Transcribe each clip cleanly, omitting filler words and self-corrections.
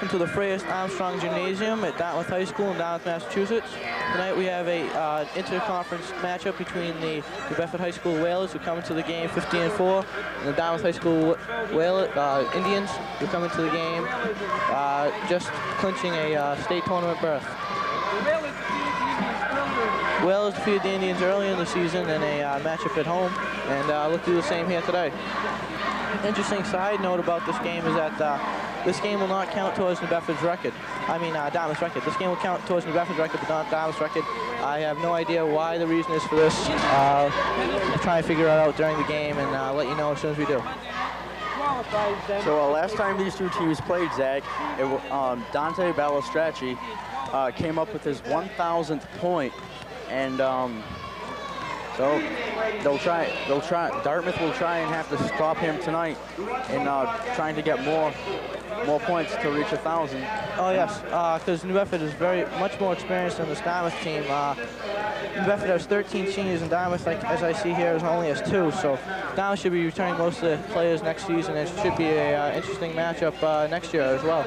welcome to the Freas Armstrong Gymnasium at Dartmouth High School in Dartmouth, Massachusetts. Tonight we have a inter-conference matchup between the New Bedford High School Whalers, who come into the game 15-4, and the Dartmouth High School Indians, who come into the game just clinching a state tournament berth. Whalers defeated the Indians earlier in the season in a matchup at home, and look to do the same here today. Interesting side note about this game is that this game will not count towards New Bedford's record. Dartmouth's record. This game will count towards New Bedford's record, but not Dartmouth's record. I have no idea why the reason is for this. I'll try and figure it out during the game and let you know as soon as we do. So last time these two teams played, Zach, Dante Balistracci came up with his 1,000th point, and so Dartmouth will try and have to stop him tonight in trying to get more points to reach 1,000. Oh yes, because New Bedford is much more experienced than this Dartmouth team. New Bedford has 13 seniors, and Dartmouth, as I see here, only has 2. So Dartmouth should be returning most of the players next season. It should be an interesting matchup next year as well.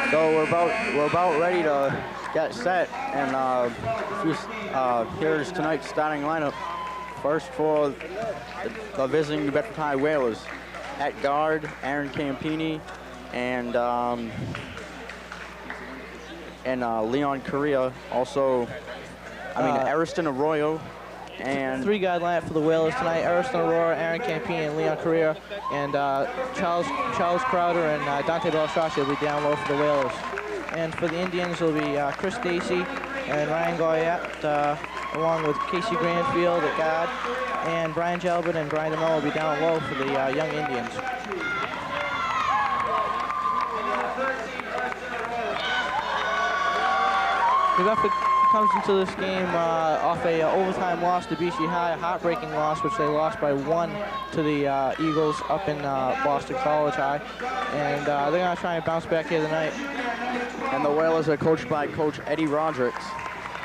So we're about ready to get set, and here's tonight's starting lineup. First for the visiting New Bedford High Whalers. At guard, Aaron Campini and Leon Correa. Also, Ariston Arroyo. And 3-guard lineup for the Whalers tonight: Ariston Aurora, Aaron Campini, and Leon Correa, and Charles Crowder and Dante Balistracci will be down low for the Whalers. And for the Indians, it'll be Chris Dacey and Ryan Goyette, along with Casey Granfield at guard, and Brian Jalbert and Brian DeMello will be down low for the young Indians. New Bedford comes into this game off a overtime loss to BC High, a heartbreaking loss, which they lost by 1 to the Eagles up in Boston College High, and they're going to try and bounce back here tonight. And the Whalers are coached by Coach Eddie Rodricks.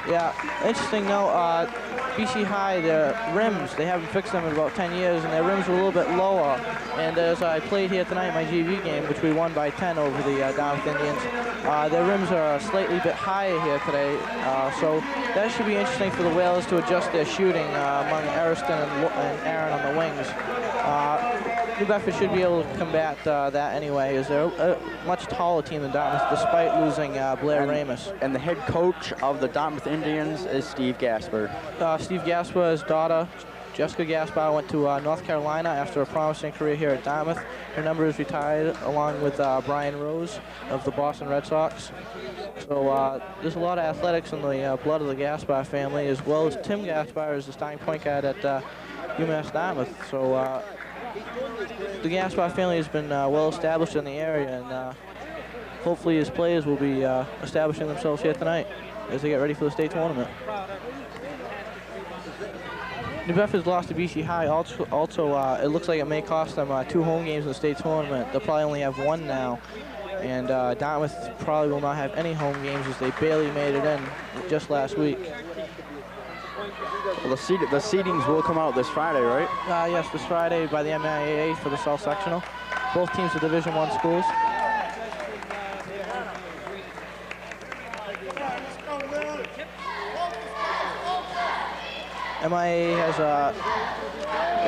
Yeah, interesting note, BC High, their rims, they haven't fixed them in about 10 years, and their rims were a little bit lower. And as I played here tonight, my GV game, which we won by 10 over the Dartmouth Indians, their rims are slightly bit higher here today. So that should be interesting for the Whalers to adjust their shooting among Ariston and Aaron on the wings. New Bedford should be able to combat that anyway, as they're a much taller team than Dartmouth, despite losing Blair Ramus. And the head coach of the Dartmouth Indians is Steve Gasper. Steve Gasper, his daughter, Jessica Gaspar, went to North Carolina after a promising career here at Dartmouth. Her number is retired, along with Brian Rose of the Boston Red Sox. So there's a lot of athletics in the blood of the Gaspar family, as well as Tim Gaspar is the starting point guard at UMass Dartmouth. So the Gaspar family has been well established in the area, and hopefully his players will be establishing themselves here tonight as they get ready for the state tournament. New Bedford's lost to BC High. Also, it looks like it may cost them 2 home games in the state tournament. They'll probably only have 1 now. And Dartmouth probably will not have any home games, as they barely made it in just last week. Well, the seedings will come out this Friday, right? Yes, this Friday by the MIAA for the South Sectional. Both teams are Division I schools. MIAA has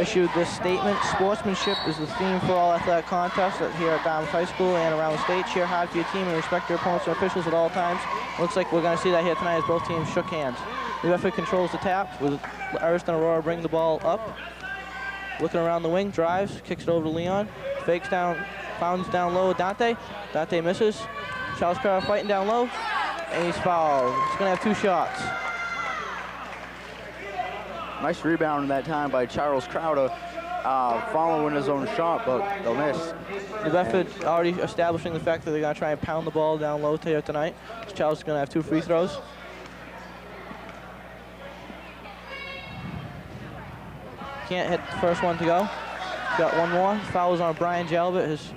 issued this statement: sportsmanship is the theme for all athletic contests here at Dartmouth High School and around the state. Cheer hard for your team and respect your opponents and officials at all times. Looks like we're going to see that here tonight as both teams shook hands. New Bedford controls the tap with Ariston Aurora bringing the ball up. Looking around the wing, drives, kicks it over to Leon. Fakes down, founds down low with Dante. Dante misses. Charles Crowder fighting down low, and he's fouled. He's going to have 2 shots. Nice rebound that time by Charles Crowder, following his own shot, but they'll miss. New Bedford already establishing the fact that they're going to try and pound the ball down low here tonight. Charles is going to have 2 free throws. Can't hit the first one to go. Got 1 more. Fouls on Brian Jalbert, his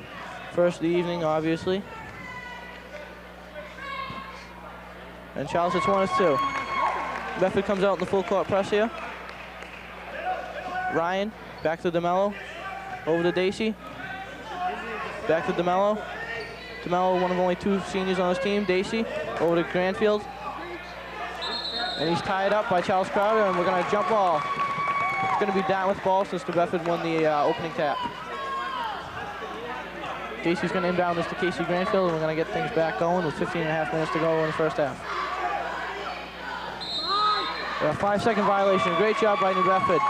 first of the evening, obviously. And Charles hits 1 as 2. Bedford comes out in the full court press here. Ryan, back to DeMello. Over to Dacey. Back to DeMello. DeMello, one of only 2 seniors on his team. Dacey, over to Granfield. And he's tied up by Charles Crowder, and we're going to jump ball. It's going to be Dartmouth ball since New Bedford won the opening tap. Dacey's going to inbound this to Casey Granfield, and we're going to get things back going with 15.5 minutes to go in the first half. A 5-second violation. Great job by New Bedford.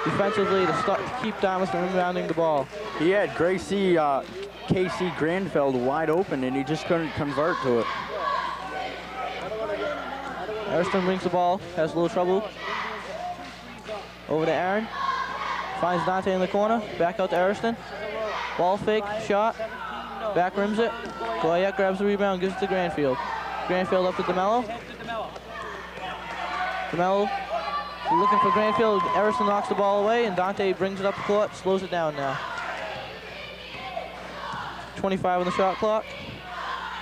Defensively to keep Dartmouth from inbounding the ball. He had Casey Granfield wide open, and he just couldn't convert to it. Ariston brings the ball, has a little trouble. Over to Aaron. Finds Dante in the corner. Back out to Ariston. Ball fake, shot. Back rims it. Goyette grabs the rebound, gives it to Granfield. Granfield up to DeMello. DeMello looking for Granfield. Ariston knocks the ball away, and Dante brings it up the court, slows it down now. 25 on the shot clock.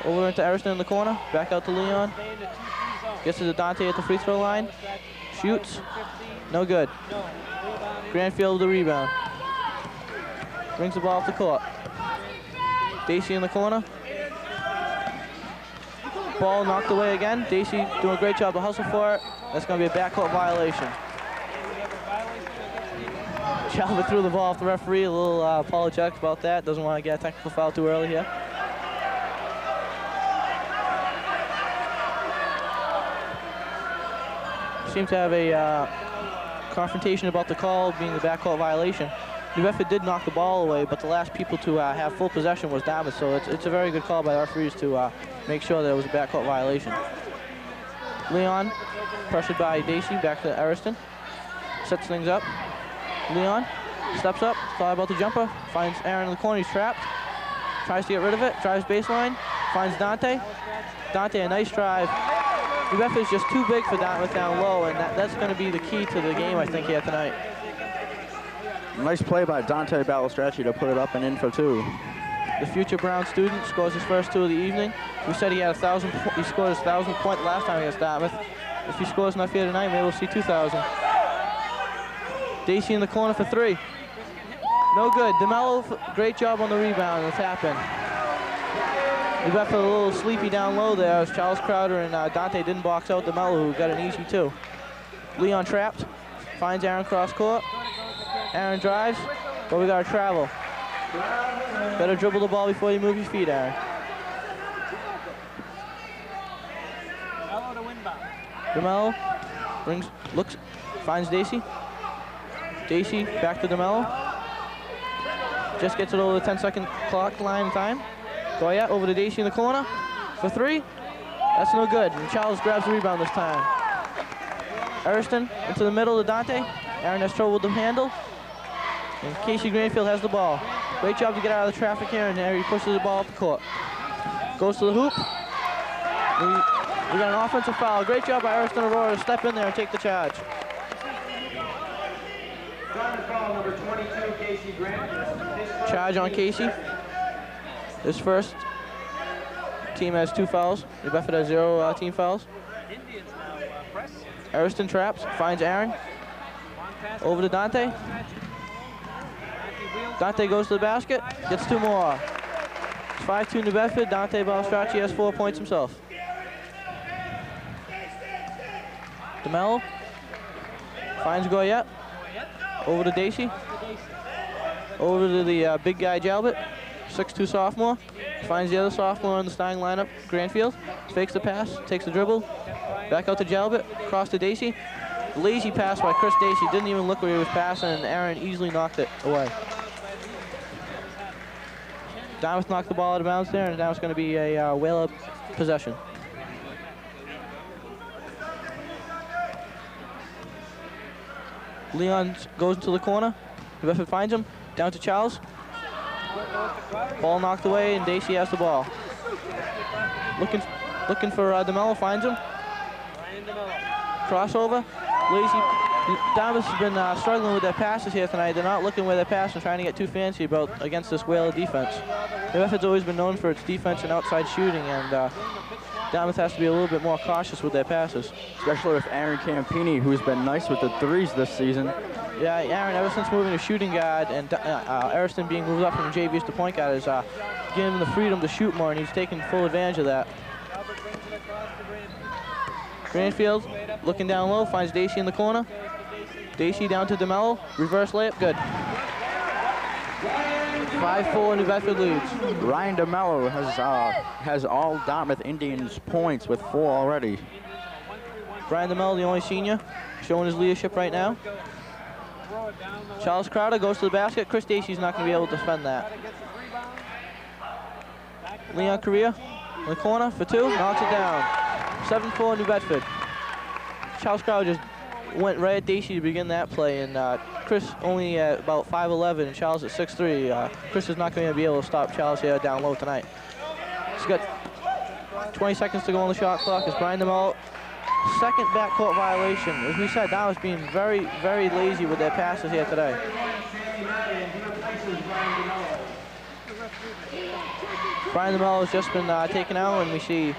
Over into Ariston in the corner. Back out to Leon. Gets it to Dante at the free throw line. Shoots. No good. Granfield with the rebound. Brings the ball off the court. Dacey in the corner. Ball knocked away again. Dacey doing a great job to hustle for it. That's going to be a backcourt violation. Jalbert threw the ball off the referee. A little apologetic about that. Doesn't want to get a technical foul too early here. Seems to have a confrontation about the call being the backcourt violation. New Bedford did knock the ball away, but the last people to have full possession was Dartmouth, so it's a very good call by the referees to make sure that it was a backcourt violation. Leon, pressured by Dacey, back to Ariston. Sets things up. Leon steps up, thought about the jumper, finds Aaron in the corner, he's trapped. Tries to get rid of it, drives baseline, finds Dante. Dante, a nice drive. New Bedford's just too big for Dartmouth down low, and that's going to be the key to the game, I think, here tonight. Nice play by Dante Balistracci to put it up and in for 2. The future Brown student scores his first 2 of the evening. We said he had he scored his 1,000th point last time against Dartmouth. If he scores enough here tonight, maybe we'll see 2,000. Dacey in the corner for 3. No good. DeMello, great job on the rebound and the tap in. New Bedford a little sleepy down low there as Charles Crowder and Dante didn't box out DeMello, who got an easy 2. Leon trapped, finds Aaron cross court. Aaron drives, but we got to travel. Better dribble the ball before you move your feet, Aaron. DeMello finds Dacey. Dacey back to DeMello. Just gets it over the 10-second clock line time. Goyette over to Dacey in the corner for 3. That's no good. And Charles grabs the rebound this time. Ariston into the middle to Dante. Aaron has trouble with the handle. And Casey Granfield has the ball. Great job to get out of the traffic here, and there he pushes the ball up the court. Goes to the hoop. We got an offensive foul. Great job by Ariston Aurora to step in there and take the charge. Foul number 22, Casey Grant. Charge on Casey. His first team has 2 fouls. New Bedford has 0 team fouls. Ariston traps, finds Aaron. Over to Dante. Dante goes to the basket, gets 2 more. It's 5-2 New Bedford. Dante Balistracci has 4 points himself. DeMello finds Goyette. Over to Dacey. Over to the big guy Jalbert, 6'2" sophomore. Finds the other sophomore in the starting lineup, Granfield. Fakes the pass, takes the dribble. Back out to Jalbert, cross to Dacey. Lazy pass by Chris Dacey, didn't even look where he was passing, and Aaron easily knocked it away. Dartmouth knocked the ball out of bounds there, and now it's going to be a whale-up possession. Leon goes into the corner. New Bedford finds him. Down to Charles. Ball knocked away, and Dacey has the ball. Looking for DeMello, finds him. Crossover. Dartmouth has been struggling with their passes here tonight. They're not looking where they're passing, trying to get too fancy against this whale of defense. New Bedford's always been known for its defense and outside shooting, and Dartmouth has to be a little bit more cautious with their passes. Especially with Aaron Campini, who's been nice with the 3s this season. Yeah, Aaron, ever since moving to shooting guard and Ariston being moved up from JVs to point guard, is giving him the freedom to shoot more, and he's taking full advantage of that. Greenfield looking down low, finds Dacey in the corner. Dacey down to DeMello, reverse layup, good. 5-4 New Bedford leads. Ryan DeMello has all Dartmouth Indians points with 4 already. Brian DeMello, the only senior, showing his leadership right now. Charles Crowder goes to the basket. Chris Dacey's not going to be able to defend that. Leon Correa in the corner for 2, knocks it down. 7-4 New Bedford. Charles Crowder just went right at Dacey to begin that play, and Chris only at about 5'11", and Charles at 6'3". Chris is not going to be able to stop Charles here down low tonight. He's got 20 seconds to go on the shot clock as Brian DeMello. Second backcourt violation. As we said, Dartmouth being very, very lazy with their passes here today. Brian DeMello has just been taken out, and we see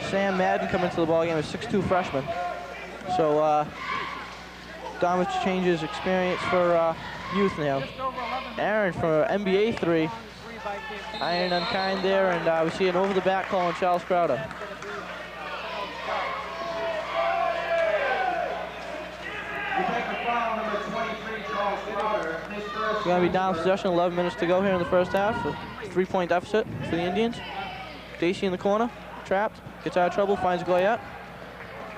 Sam Madden come into the ballgame, a 6'2" freshman. So Dartmouth changes experience for youth now. Aaron for NBA 3. Iron unkind there, and we see an over the back call on Charles Crowder. It's going to be down possession, 11 minutes to go here in the first half. A 3-point deficit for the Indians. Dacey in the corner, trapped, gets out of trouble, finds Goyette.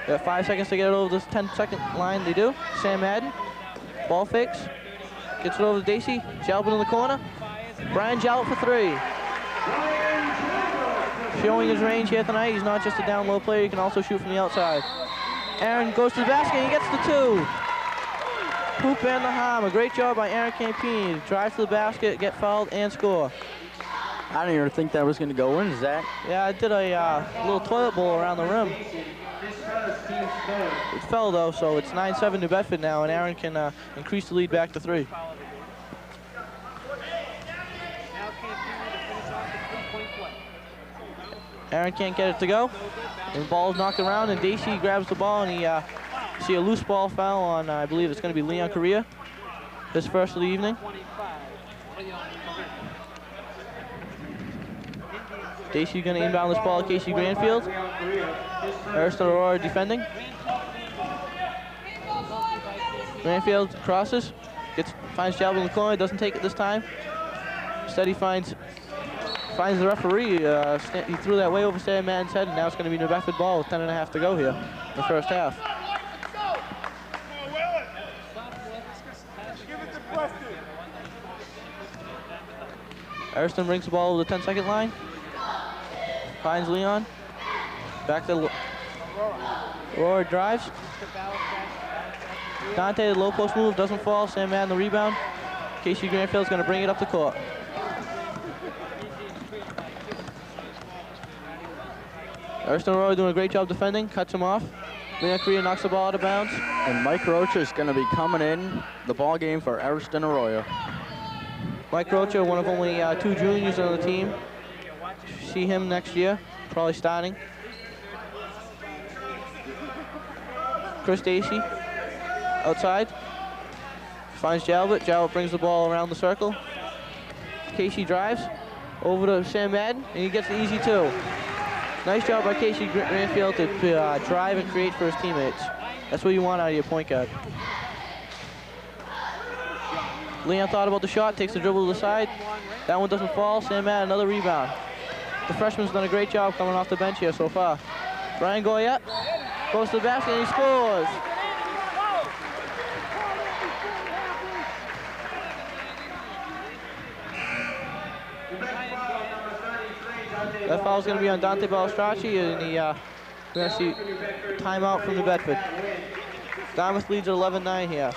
They have 5 seconds to get it over this 10-second line. They do. Sam Madden, ball fakes, gets it over to Dacey. Jalbert in the corner. Brian Jalbert for 3. Showing his range here tonight. He's not just a down low player, he can also shoot from the outside. Aaron goes to the basket, and he gets the 2. Hoop and the harm. A great job by Aaron Campini to drive to the basket, get fouled, and score. I didn't even think that was going to go in, Zach. Yeah, I did a little toilet bowl around the rim. It fell though, so it's 9-7 New Bedford now, and Aaron can increase the lead back to 3. Aaron can't get it to go, and the ball's knocked around, and Dacey grabs the ball, and he see a loose ball foul on, I believe it's going to be Leon Correa, his first of the evening. Dacey going to inbound this ball to Casey Granfield. Ariston Aurora defending. Granfield crosses, finds Jalbert in the corner, doesn't take it this time. Instead he finds the referee. He threw that way over Sam Madden's head, and now it's going to be New Bedford ball with 10.5 to go here in the first half. Ariston brings the ball over the 10-second line. Finds Leon. Back to Aurora drives. Dante, the low post move, doesn't fall. Sam Madden the rebound. Casey Granfield's going to bring it up the court. Ariston Aurora doing a great job defending, cuts him off. Leon Correa knocks the ball out of bounds. And Mike Rocha is going to be coming in the ball game for Ariston Aurora. Mike Rocha, one of only 2 juniors on the team. See him next year, probably starting. Chris Dacey, outside. Finds Jalbert. Jalbert brings the ball around the circle. Casey drives over to Sam Madden, and he gets the easy 2. Nice job by Casey Granfield to drive and create for his teammates. That's what you want out of your point guard. Leon thought about the shot, takes the dribble to the side. That one doesn't fall. Sam Madden, another rebound. The freshman's done a great job coming off the bench here so far. Brian Goyette goes to the basket and he scores. That foul's going to be on Dante Balistracci, and we're going to see timeout from New Bedford. Dartmouth leads at 11-9 here.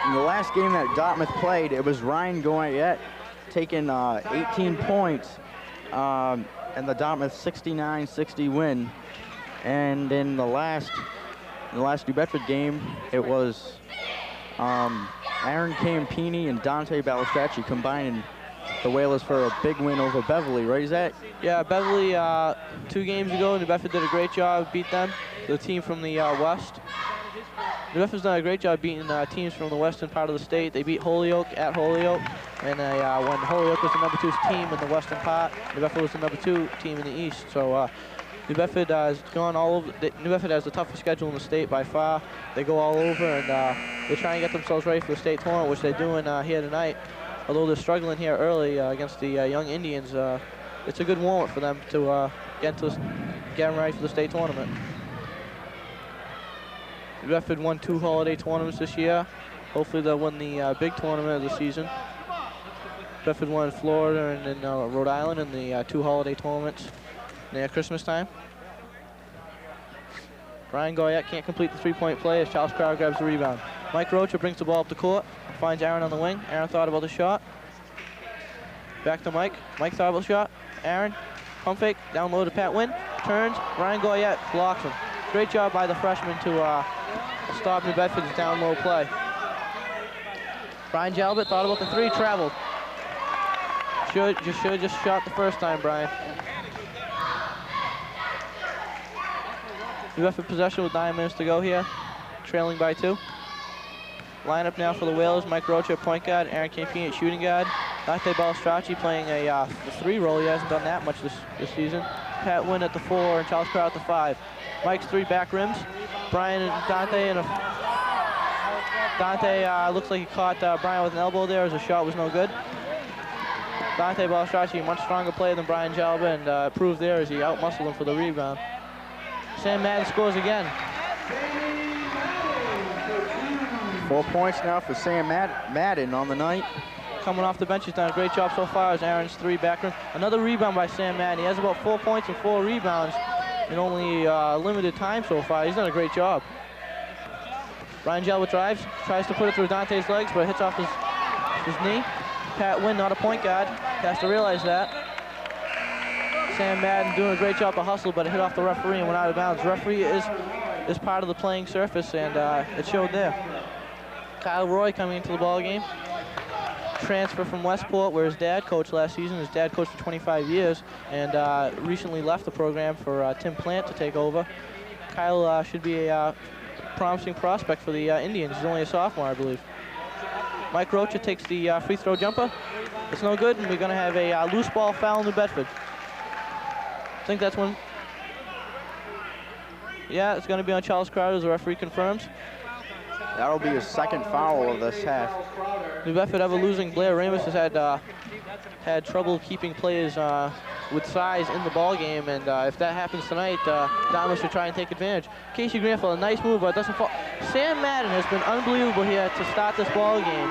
In the last game that Dartmouth played, it was Ryan Goyette taking 18 points and the Dartmouth 69-60 win. And in the last New Bedford game, it was Aaron Campini and Dante Balistracci combining the Whalers for a big win over Beverly, right, Zach? Yeah, Beverly 2 games ago, New Bedford did a great job, beat them, the team from the West. New Bedford's done a great job beating teams from the western part of the state. They beat Holyoke at Holyoke, and when Holyoke was the number 2 team in the western part, New Bedford was the number 2 team in the east. So New Bedford has gone all over. New Bedford has the toughest schedule in the state by far. They go all over, and they try and get themselves ready for the state tournament, which they're doing here tonight. Although they're struggling here early against the young Indians, it's a good warm-up for them to get them ready for the state tournament. New Bedford won 2 holiday tournaments this year. Hopefully they'll win the big tournament of the season. Bedford won in Florida and in Rhode Island in the 2 holiday tournaments near Christmas time. Brian Goyette can't complete the 3-point play as Charles Crowder grabs the rebound. Mike Rocha brings the ball up the court, finds Aaron on the wing. Aaron thought about the shot. Back to Mike. Mike thought about the shot. Aaron, pump fake, down low to Pat Wynn. Turns, Ryan Goyette blocks him. Great job by the freshman to stop New Bedford's down low play. Brian Jalbert thought about the 3, traveled. Should have just shot the first time, Brian. New Bedford possession with 9 minutes to go here, trailing by 2. Lineup now for the Whalers: Mike Rocha at point guard, Aaron Campini at shooting guard, Dante Balistracci playing the 3 role. He hasn't done that much this season. Pat Wynn at the 4 and Charles Crowder at the 5. Mike's 3 back rims. Brian and Dante looks like he caught Brian with an elbow there as the shot was no good. Dante Balistracci, a much stronger player than Brian Jalba, and proved there as he outmuscled him for the rebound. Sam Madden scores again. 4 points now for Sam Madden on the night. Coming off the bench, he's done a great job so far as Aaron's 3 back rim. Another rebound by Sam Madden. He has about 4 points and 4 rebounds in only limited time so far. He's done a great job. Brian Jalba drives, tries to put it through Dante's legs, but it hits off his knee. Pat Wynn, not a point guard, has to realize that. Sam Madden doing a great job of hustle, but it hit off the referee and went out of bounds. The referee is part of the playing surface, and it showed there. Kyle Roy coming into the ball game. Transfer from Westport, where his dad coached last season. His dad coached for 25 years and recently left the program for Tim Plant to take over. Kyle should be a promising prospect for the Indians. He's only a sophomore, I believe. Mike Rocha takes the free throw jumper. It's no good, and we're going to have a loose ball foul in New Bedford. I think that's one. Yeah, it's going to be on Charles Crowder, as the referee confirms. That'll be his 2nd foul of this half. New Bedford ever losing Blair Ramos has had trouble keeping players with size in the ball game, and if that happens tonight, Dartmouth should try and take advantage. Casey Granville, a nice move, but it doesn't fall. Sam Madden has been unbelievable here to start this ball game.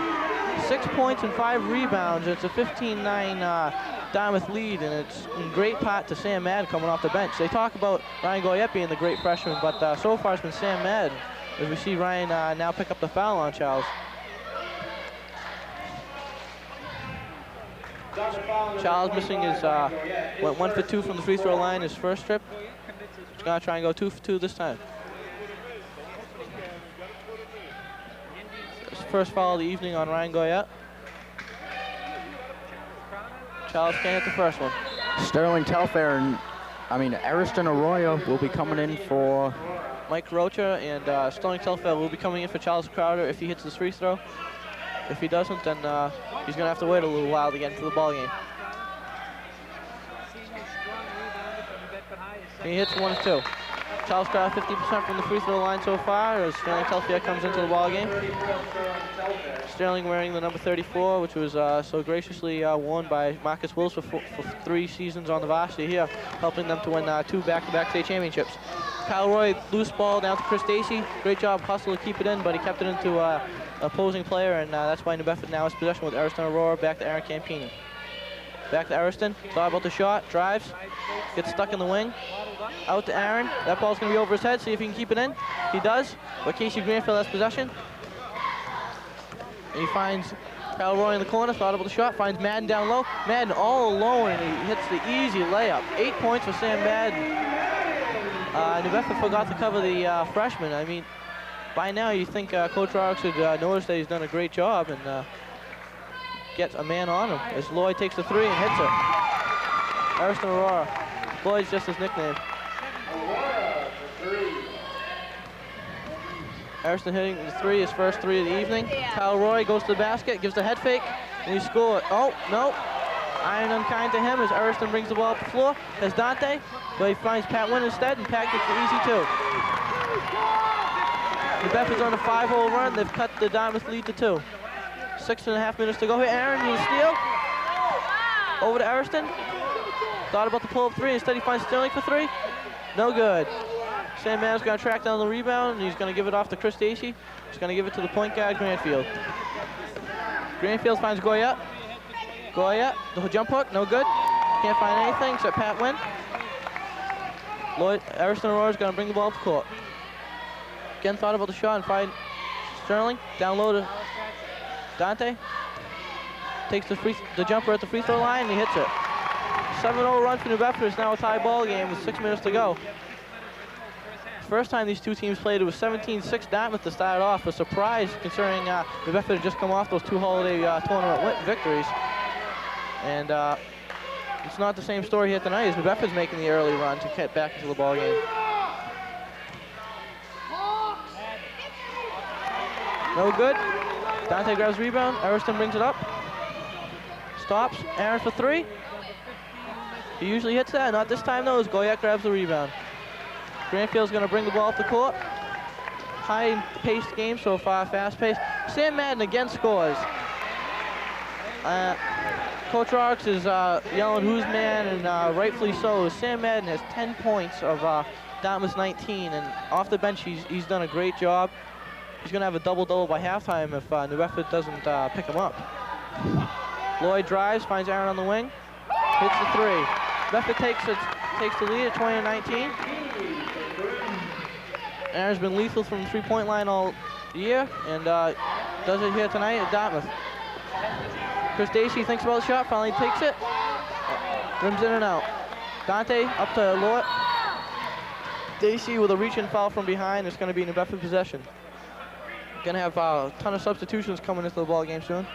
6 points and 5 rebounds. It's a 15-9 Dartmouth lead, and it's in great part to Sam Madden coming off the bench. They talk about Ryan Goyette being the great freshman, but so far it's been Sam Madden. As we see Ryan now pick up the foul on Charles. Charles missing his, went 1 for 2 from the free throw line his first trip. He's gonna try and go 2 for 2 this time. First foul of the evening on Ryan Goyette. Charles can't hit the first one. Sterling Telfair and, Ariston Arroyo will be coming in for Mike Rocha, and Sterling Telfair will be coming in for Charles Crowder if he hits his free throw. If he doesn't, then he's going to have to wait a little while to get into the ball game. He hits 1 and 2. Charles Crowder 50% from the free throw line so far as Sterling Telfair comes into the ball game. Sterling wearing the number 34, which was so graciously worn by Marcus Wills for 3 seasons on the varsity here, helping them to win 2 back-to-back state championships. Kyle Roy, loose ball down to Chris Stacey. Great job, hustle to keep it in, but he kept it into opposing player, and that's why New Bedford now has possession with Ariston Aurora. Back to Aaron Campini. Back to Ariston. Thought about the shot, drives, gets stuck in the wing. Out to Aaron. That ball's going to be over his head. See if he can keep it in. He does, but Casey Granfield has possession. And he finds Kyle Roy in the corner. Thought about the shot. Finds Madden down low. Madden all alone, and he hits the easy layup. 8 points for Sam Madden. New Bedford forgot to cover the freshman. I mean, by now you think Coach Rocks would notice that he's done a great job and gets a man on him as Lloyd takes the 3 and hits it. Ariston Aurora. Lloyd's just his nickname. Ariston hitting the three, his first three of the evening. Kyle Roy goes to the basket, gives the head fake, and he scores. Oh, no. Iron unkind to him as Ariston brings the ball up the floor. Has Dante, but he finds Pat Wynn instead, and Pat gets the easy two. New Bedford's on a 5-hole run. They've cut the Dartmouth lead to 2. 6.5 minutes to go here. Aaron with a steal. Over to Ariston. Thought about the pull-up three. Instead, he finds Sterling for 3. No good. Sam Madden's going to track down the rebound, and he's going to give it off to Chris Stacey. He's going to give it to the point guard, Granfield. Granfield finds Goyette. Goyette, the jump hook, no good. Can't find anything except Pat Wynn. Ariston Aurora's going to bring the ball up the court. Again, thought about the shot and find Sterling. Down low to Dante. Takes the jumper at the free throw line, and he hits it. 7-0 run for New Bedford. It's now a tie ball game with 6 minutes to go. First time these two teams played, it was 17-6 Dartmouth to start off. A surprise considering New Bedford had just come off those 2 holiday tournament victories. And it's not the same story here tonight as New Bedford's making the early run to get back into the ball game. No good. Dante grabs the rebound. Ariston brings it up. Stops. Aaron for 3. He usually hits that. Not this time though, as Goyette grabs the rebound. Granfield's going to bring the ball up the court. High-paced game so far, fast-paced. Sam Madden again scores. Coach Rocks is yelling, "Who's man?" and rightfully so. Sam Madden has 10 points of Dartmouth's 19, and off the bench he's done a great job. He's going to have a double-double by halftime if New Bedford doesn't pick him up. Lloyd drives, finds Aaron on the wing, hits the 3. Bedford takes the lead at 20-19. Aaron's been lethal from the 3-point line all year, and does it here tonight at Dartmouth. Chris Stacey thinks about the shot, finally takes it. Rims in and out. Dante up to Lloyd. Stacey with a reach-in foul from behind. It's going to be New Bedford possession. Going to have a ton of substitutions coming into the ball game soon.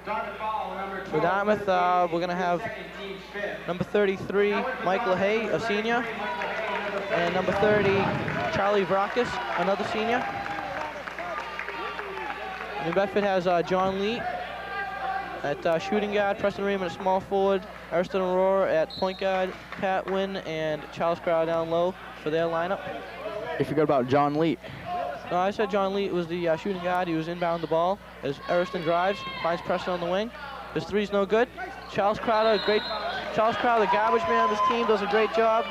For Dartmouth, we're going to have number 33, Mike LaHaye, a senior, and number 30, Charlie Vrakis, another senior. New Bedford has John Lee at shooting guard, Preston Raymond at small forward, Ariston Aurora at point guard, Pat Wynn and Charles Crowder down low for their lineup. You forgot about John Lee. No, I said John Lee was the shooting guard. He was inbound the ball as Ariston drives, finds Preston on the wing. His three's no good. Charles Crowder, the garbage man of his team, does a great job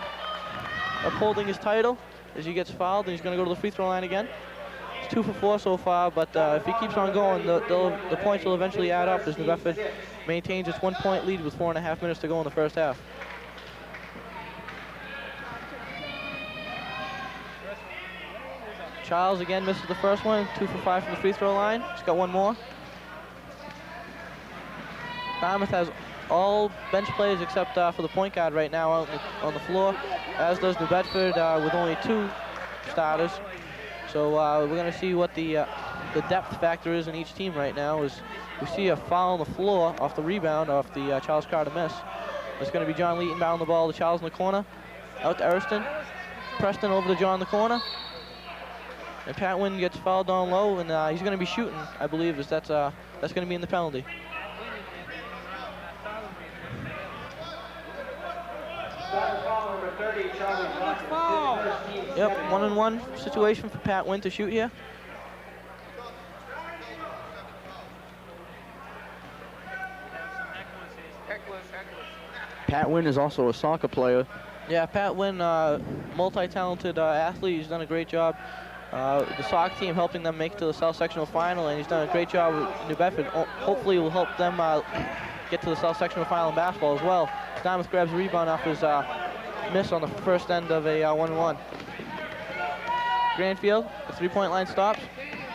upholding his title as he gets fouled, and he's going to go to the free throw line again. It's 2 for 4 so far, but if he keeps on going, the points will eventually add up as New Bedford maintains its 1-point lead with 4.5 minutes to go in the first half. Charles again misses the first one, 2 for 5 from the free throw line. He's got one more. Dartmouth has all bench players except for the point guard right now out on the floor, as does New Bedford with only 2 starters. So we're going to see what the depth factor is in each team right now. As we see a foul on the floor off the rebound off the Charles Crowder miss. It's going to be John Lee inbound the ball to Charles in the corner. Out to Ariston. Preston over to John in the corner. And Pat Wynn gets fouled down low, and he's going to be shooting, I believe, as that's going to be in the penalty. Yep, 1-on-1 situation for Pat Wynn to shoot here. Pat Wynn is also a soccer player. Yeah, Pat Wynn, multi-talented athlete. He's done a great job. The soccer team helping them make it to the South Sectional Final, and he's done a great job with New Bedford. Hopefully will help them get to the South Sectional Final in basketball as well. Dartmouth grabs a rebound off his miss on the first end of a 1-1. Granfield, the 3-point line stops.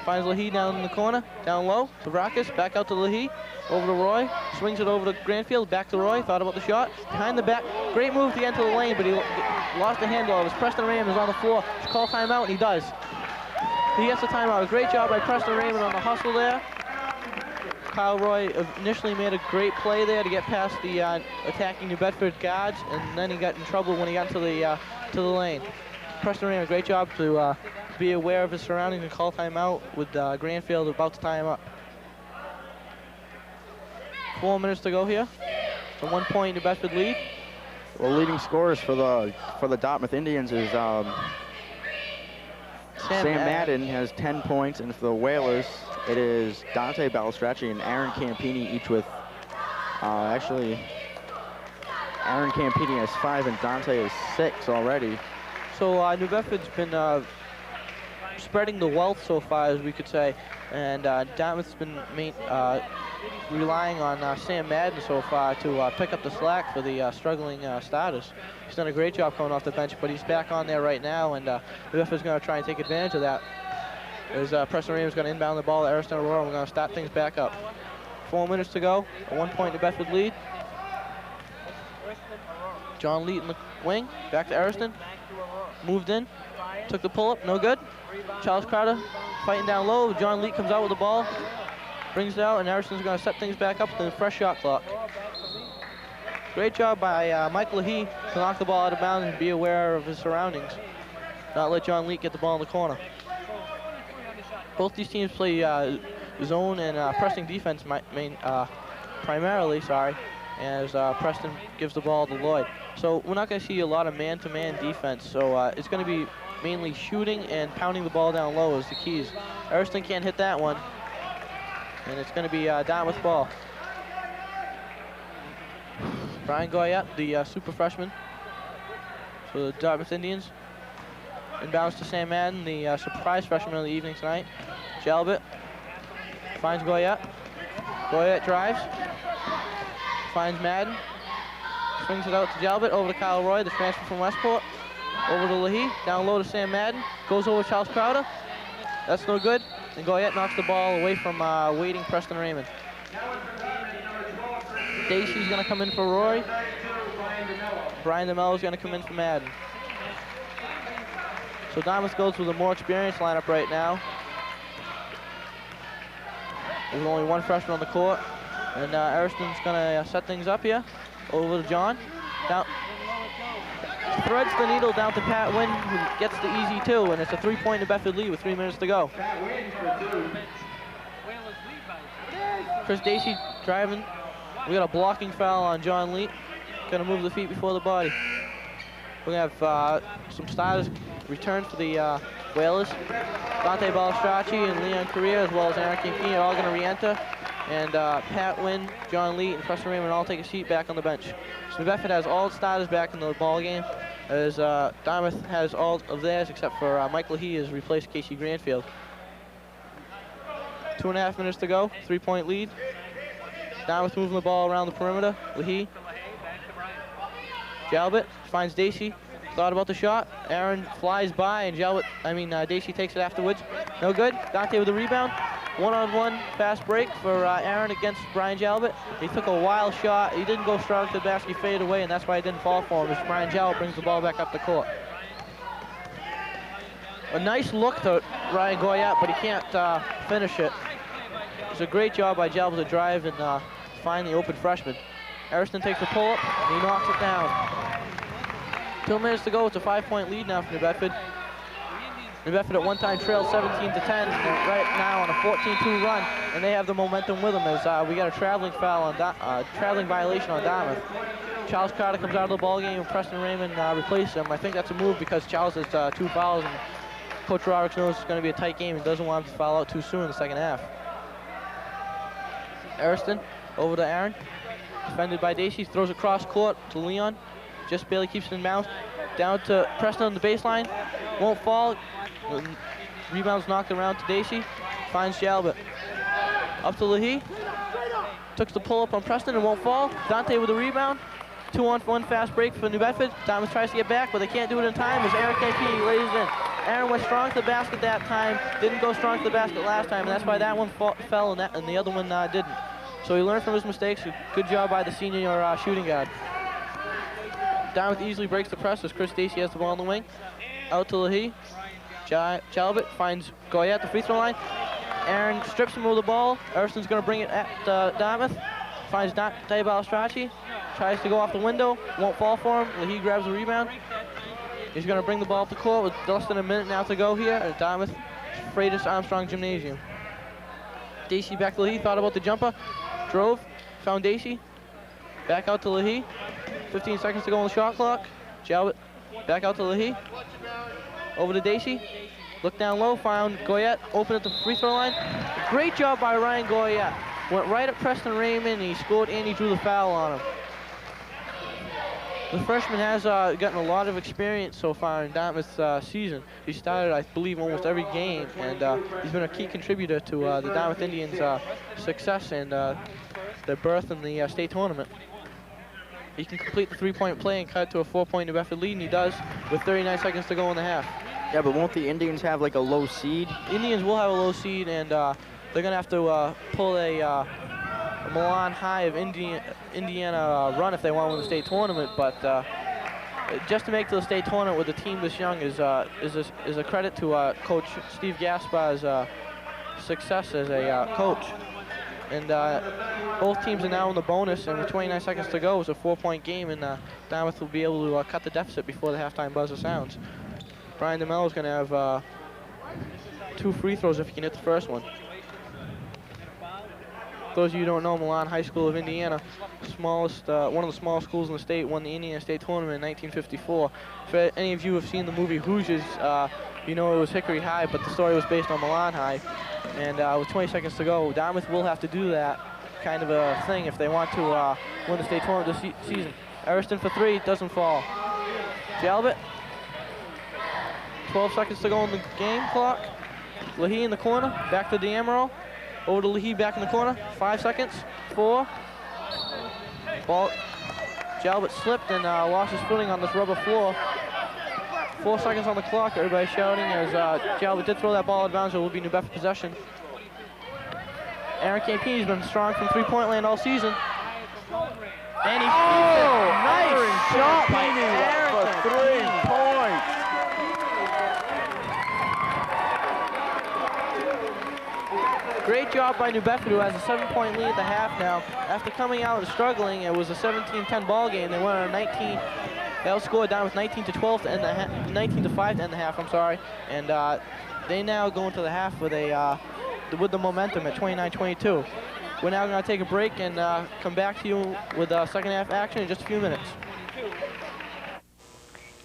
Finds LaHaye down in the corner, down low to Vrakis, back out to LaHaye, over to Roy, swings it over to Granfield, back to Roy, thought about the shot, behind the back, great move to enter the lane, but he lost the handle of his. Preston Raymond is on the floor, just call timeout, and he does. He gets the timeout. A great job by Preston Raymond on the hustle there. Kyle Roy initially made a great play there to get past the attacking New Bedford guards, and then he got in trouble when he got to the lane. Preston Raymond, great job to be aware of his surroundings and call timeout with Granfield about to tie him up. 4 minutes to go here. It's a 1 point New Bedford lead. Well, leading scorers for the Dartmouth Indians is Sam Madden has 10 points, and for the Whalers, it is Dante Balistracci and Aaron Campini, each with actually Aaron Campini has 5 and Dante has 6 already. So New Bedford's been spreading the wealth so far, as we could say, and Dartmouth's been relying on Sam Madden so far to pick up the slack for the struggling starters. He's done a great job coming off the bench, but he's back on there right now, and New Bedford's going to try and take advantage of that. As Preston Raymond's going to inbound the ball at Ariston Aurora, we're going to start things back up. 4 minutes to go, a 1 point New Bedford lead. John Leet in the wing, back to Ariston. Moved in, took the pull-up, no good. Charles Crowder fighting down low. John Leet comes out with the ball, brings it out, and Ariston's going to set things back up with a fresh shot clock. Great job by Mike Leahy to knock the ball out of bounds and be aware of his surroundings. Not let John Leet get the ball in the corner. Both these teams play zone and pressing defense primarily, as Preston gives the ball to Lloyd. So we're not going to see a lot of man-to-man defense, so it's going to be mainly shooting and pounding the ball down low is the keys. Ariston can't hit that one, and it's going to be Dartmouth ball. Brian Goyette, the super freshman for the Dartmouth Indians. Inbounds to Sam Madden, the surprise freshman of the evening tonight. Jalbert finds Goyette. Goyette drives. Finds Madden. Swings it out to Jalbert, over to Kyle Roy, the transfer from Westport. Over to Leahy, down low to Sam Madden. Goes over Charles Crowder. That's no good. And Goyette knocks the ball away from waiting Preston Raymond. Dacey's going to come in for Roy. Brian DeMello is going to come in for Madden. So Dartmouth goes with a more experienced lineup right now. There's only one freshman on the court. And Ariston's going to set things up here. Over to John. Down. Threads the needle down to Pat Wynn, who gets the easy 2, and it's a 3 point New Bedford lead with 3 minutes to go. Chris Dacey driving. We got a blocking foul on John Lee. Gonna move the feet before the body. We're gonna have some starters return for the Whalers. Dante Balistracci and Leon Correa, as well as Aaron Campini, are all gonna re-enter. And Pat Wynn, John Lee, and Preston Raymond all take a seat back on the bench. So New Bedford has all starters back in the ball game, as Dartmouth has all of theirs except for Mike Leahy has replaced Casey Granfield. 2.5 minutes to go, 3 point lead. Dartmouth moving the ball around the perimeter. Leahy. Jalbert finds Dacey. Thought about the shot. Aaron flies by, and Dacey takes it afterwards. No good. Dante with the rebound. One-on-one fast break for Aaron against Brian Jalbert. He took a wild shot. He didn't go strong to the basket. He faded away, and that's why it didn't fall for him, as Brian Jalbert brings the ball back up the court. A nice look to Ryan Goyette, but he can't finish it. It's a great job by Jalbert to drive and find the open freshman. Ariston takes the pull-up, and he knocks it down. 2 minutes to go. It's a 5 point lead now for New Bedford. New Bedford at one time trailed 17-10, and right now on a 14-2 run, and they have the momentum with them as we got a traveling foul on traveling violation on Dartmouth. Charles Carter comes out of the ball game, and Preston Raymond replaces him. I think that's a move because Charles has 2 fouls, and Coach Roberts knows it's going to be a tight game and doesn't want him to foul out too soon in the second half. Ariston over to Aaron, defended by Dacey, throws across court to Leon, just barely keeps it in bounds. Down to Preston on the baseline, won't fall. Rebounds knocked around to Dacey, finds Jalbert. Up to Leahy, took the pull up on Preston and won't fall. Dante with the rebound. 2-on-1 fast break for New Bedford. Dartmouth tries to get back, but they can't do it in time as Aaron Campini lays it in. Aaron went strong to the basket that time, didn't go strong to the basket last time, and that's why that one fell and the other one didn't. So he learned from his mistakes. Good job by the senior shooting guard. Dartmouth easily breaks the press as Chris Dacey has the ball on the wing. Out to Leahy. Jalbert finds Goyette at the free throw line. Aaron strips him with the ball. Ariston's going to bring it at Dartmouth. Finds Dante Balistracci. Tries to go off the window. Won't fall for him. Leahy grabs the rebound. He's going to bring the ball up the court with less than a minute now to go here at Dartmouth Freitas Armstrong Gymnasium. Dacey back to Leahy, thought about the jumper, drove, found Dacey, back out to Leahy. 15 seconds to go on the shot clock. Jalbert back out to Leahy. Over to Dacey. Look down low, found Goyette, open at the free throw line. Great job by Ryan Goyette. Went right at Preston Raymond, and he scored and he drew the foul on him. The freshman has gotten a lot of experience so far in Dartmouth's season. He started, I believe, almost every game, and he's been a key contributor to the Dartmouth Indians' success and their berth in the state tournament. He can complete the three-point play and cut to a 4-point New Bedford lead, and he does with 39 seconds to go in the half. Yeah, but won't the Indians have like a low seed? Indians will have a low seed, and they're going to have to pull a Milan High of Indiana run if they want to win the state tournament, but just to make to the state tournament with a team this young is a credit to Coach Steve Gaspar's success as a coach. And both teams are now in the bonus, and with 29 seconds to go, it's a 4-point game, and Dartmouth will be able to cut the deficit before the halftime buzzer sounds. Brian DeMello is going to have 2 free throws if he can hit the first one. Those of you who don't know, Milan High School of Indiana, smallest, one of the smallest schools in the state, won the Indiana State Tournament in 1954. If any of you have seen the movie Hoosiers, you know it was Hickory High, but the story was based on Milan High. And with 20 seconds to go, Dartmouth will have to do that kind of a thing if they want to win the state tournament this season. Ariston for 3, doesn't fall. Jalbert, 12 seconds to go on the game clock. Leahy in the corner, back to D'Amaro. Over to Leahy, back in the corner. 5 seconds. 4. Ball. Jalbert slipped and lost his footing on this rubber floor. 4 seconds on the clock. Everybody shouting as Jalbert did throw that ball out of bounds. It will be New Bedford possession. Aaron Campini's been strong from three-point land all season. And he nice shot by Aaron for 3 points. Great job by New Bedford, who has a 7-point lead at the half now. After coming out and struggling, it was a 17-10 ball game. They went on 19. They outscored down with 19-12 to end the 19-5 to end the half. I'm sorry, and they now go into the half with the momentum at 29-22. We're now going to take a break and come back to you with second half action in just a few minutes.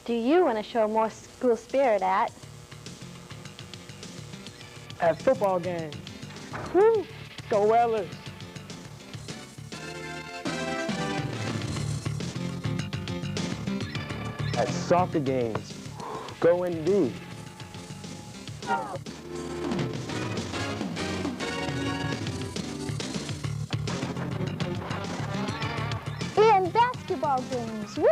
Do you want to show more school spirit at football games? Woo! Go Whalers! At soccer games, go ND. in basketball games? Woo!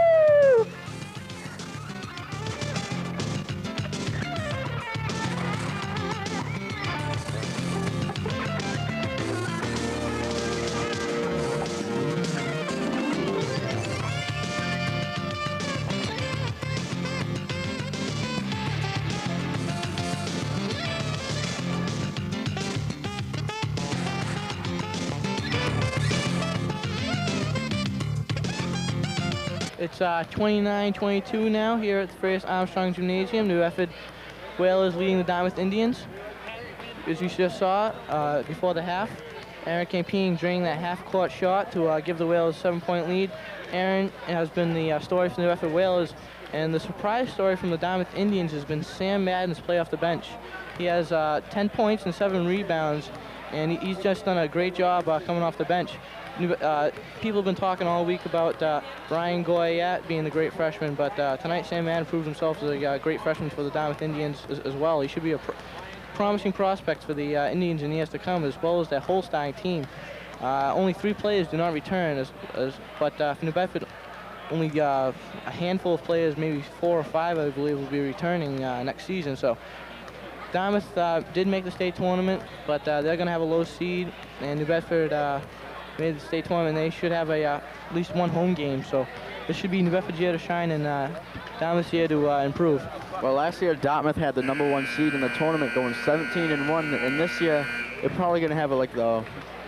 It's 29-22 now here at the Freitas Armstrong Gymnasium. New Bedford Whalers leading the Dartmouth Indians. As you just saw before the half, Aaron Campini draining that half-court shot to give the Whalers a 7-point lead. Aaron has been the story for the New Bedford Whalers, and the surprise story from the Dartmouth Indians has been Sam Madden's play off the bench. He has 10 points and 7 rebounds, and he's just done a great job coming off the bench. People have been talking all week about Brian Goyette being the great freshman, but tonight Sam Madden proved himself as a great freshman for the Dartmouth Indians as well. He should be a promising prospect for the Indians in years to come, as well as their whole starting team. Only 3 players do not return, but for New Bedford, only a handful of players, maybe 4 or 5, I believe, will be returning next season. So Dartmouth did make the state tournament, but they're going to have a low seed, and New Bedford made the state tournament. They should have at least 1 home game, so this should be New Bedford's year to shine and Dartmouth's year to improve. Well, last year Dartmouth had the #1 seed in the tournament, going 17-1, and this year they're probably going to have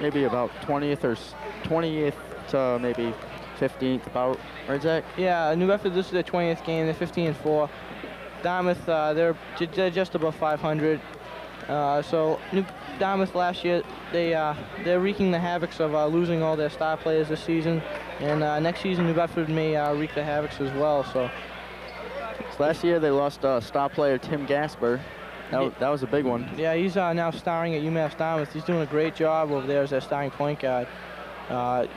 maybe about 20th to maybe 15th about, right, Zach? Yeah, New Bedford, this is their 20th game. They're 15-4. Dartmouth, they're just above 500. So Dartmouth last year, they're wreaking the havocs of losing all their star players this season. And next season, New Bedford may wreak the havocs as well. So last year they lost star player Tim Gasper. That was a big one. yeah, he's now starring at UMass Dartmouth. He's doing a great job over there as their starting point guard.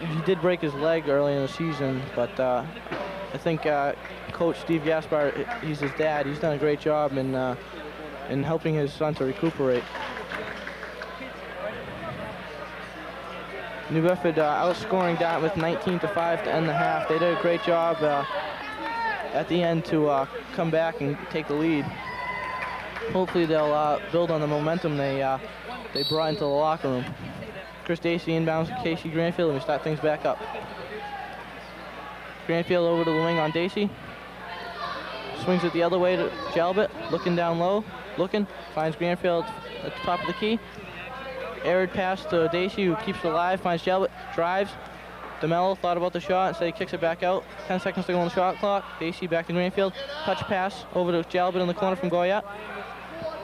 He did break his leg early in the season, but I think Coach Steve Gaspar, he's his dad. He's done a great job in helping his son to recuperate. New Bedford outscoring Dartmouth 19-5 to end the half. They did a great job at the end to come back and take the lead. Hopefully they'll build on the momentum they brought into the locker room. Chris Dacey inbounds to Casey Granfield, and we start things back up. Granfield over to the wing on Dacey. Swings it the other way to Jalbert, looking down low, finds Granfield at the top of the key. Arid pass to Dacey, who keeps it alive, finds Jalbert, drives. DeMello thought about the shot, instead he kicks it back out. 10 seconds to go on the shot clock. Dacey back to Granfield. Touch pass over to Jalbert in the corner from Goyette.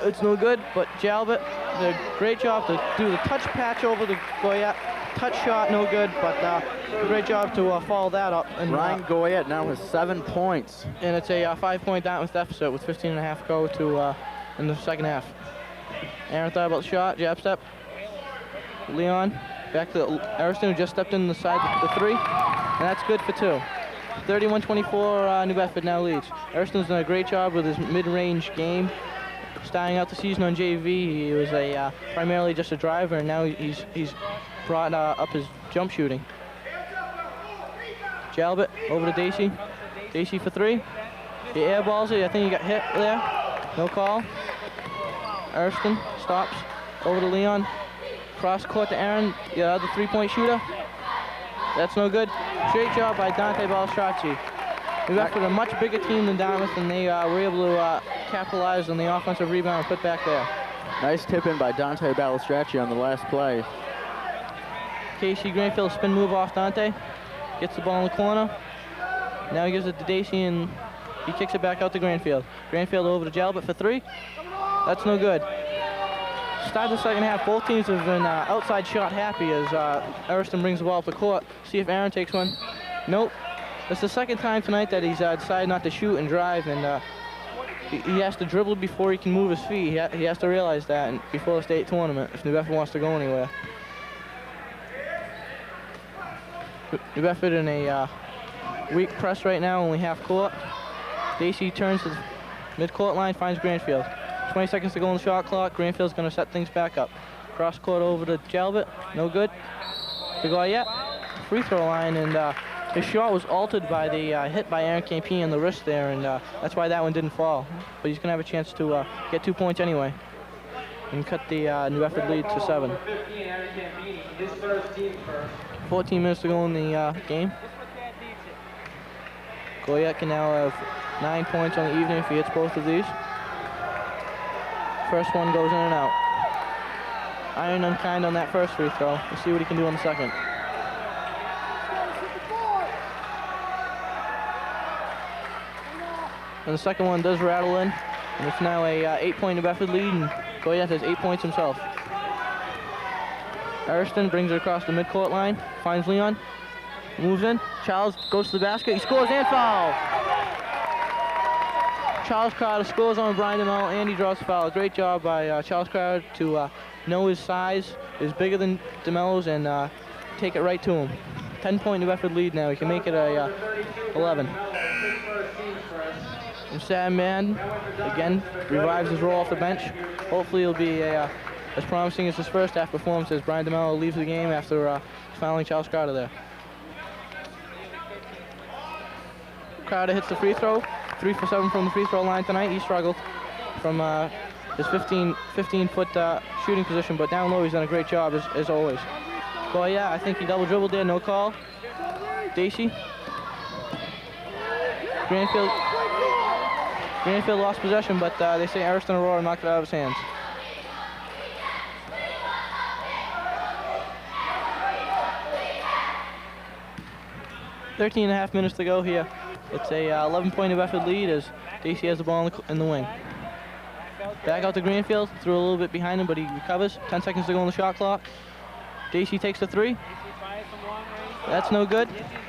It's no good, but Jalbert did a great job to do the touch patch over to Goyette. Touch shot, no good, but a great job to follow that up. And Ryan Goyette now has 7 points. And it's a 5-point Dartmouth deficit with 15.5 go to in the second half. Aaron thought about the shot, jab step. Leon back to Ariston, who just stepped in the side of the three, and that's good for 2. 31-24, New Bedford now leads. Ariston's done a great job with his mid-range game. Starting out the season on JV, he was primarily just a driver, and now he's brought up his jump shooting. Jalbert over to Dacey. Dacey for 3. He airballs it. I think he got hit there. No call. Ariston stops. Over to Leon. Cross court to Aaron, the other 3-point shooter. That's no good. Great job by Dante Balstracci. New Bedford a much bigger team than Dartmouth, and they were able to capitalize on the offensive rebound and put back there. Nice tip in by Dante Balstracci on the last play. Casey Granfield spin move off Dante. Gets the ball in the corner. Now he gives it to Dacey, and he kicks it back out to Granfield. Granfield over to Jalbert for 3. That's no good. Start the second half, both teams have been outside shot happy as Ariston brings the ball up the court. See if Aaron takes one. Nope. It's the second time tonight that he's decided not to shoot and drive, and he has to dribble before he can move his feet. He has to realize that before the state tournament if New Bedford wants to go anywhere. New Bedford in a weak press right now, only half court. Dacey turns to the mid-court line, finds Granfield. 20 seconds to go on the shot clock. Granfield's going to set things back up. Cross court over to Jalbert. No good. To Goyette. Free throw line, and his shot was altered by the hit by Aaron Campini on the wrist there, and that's why that one didn't fall. But he's going to have a chance to get 2 points anyway and cut the New Bedford lead to 7. 14 minutes to go in the game. Goyette can now have 9 points on the evening if he hits both of these. First one goes in and out. Iron unkind on that first free throw. We'll see what he can do on the second. And the second one does rattle in. And it's now a 8-point New Bedford lead, and Goyette has 8 points himself. Ariston brings it across the midcourt line, finds Leon, moves in. Charles goes to the basket, he scores and foul. Charles Crowder scores on Brian DeMello, and he draws the foul. Great job by Charles Crowder to know his size is bigger than DeMello's and take it right to him. 10-point New Bedford lead now. He can make it a 11. And Sam Mann, again, revives his role off the bench. Hopefully it'll be as promising as his first half performance as Brian DeMello leaves the game after fouling Charles Crowder there. Crowder hits the free throw. 3 for 7 from the free throw line tonight. He struggled from his 15-foot shooting position, but down low he's done a great job as always. Well, yeah, I think he double dribbled there, no call. Dacey. Granfield lost possession, but they say Ariston Aurora knocked it out of his hands. 13 and a half minutes to go here. It's a 11-point New Bedford lead as Daisy has the ball in the wing. Back out to Greenfield, threw a little bit behind him, but he recovers. 10 seconds to go on the shot clock. Daisy takes the three. That's no good.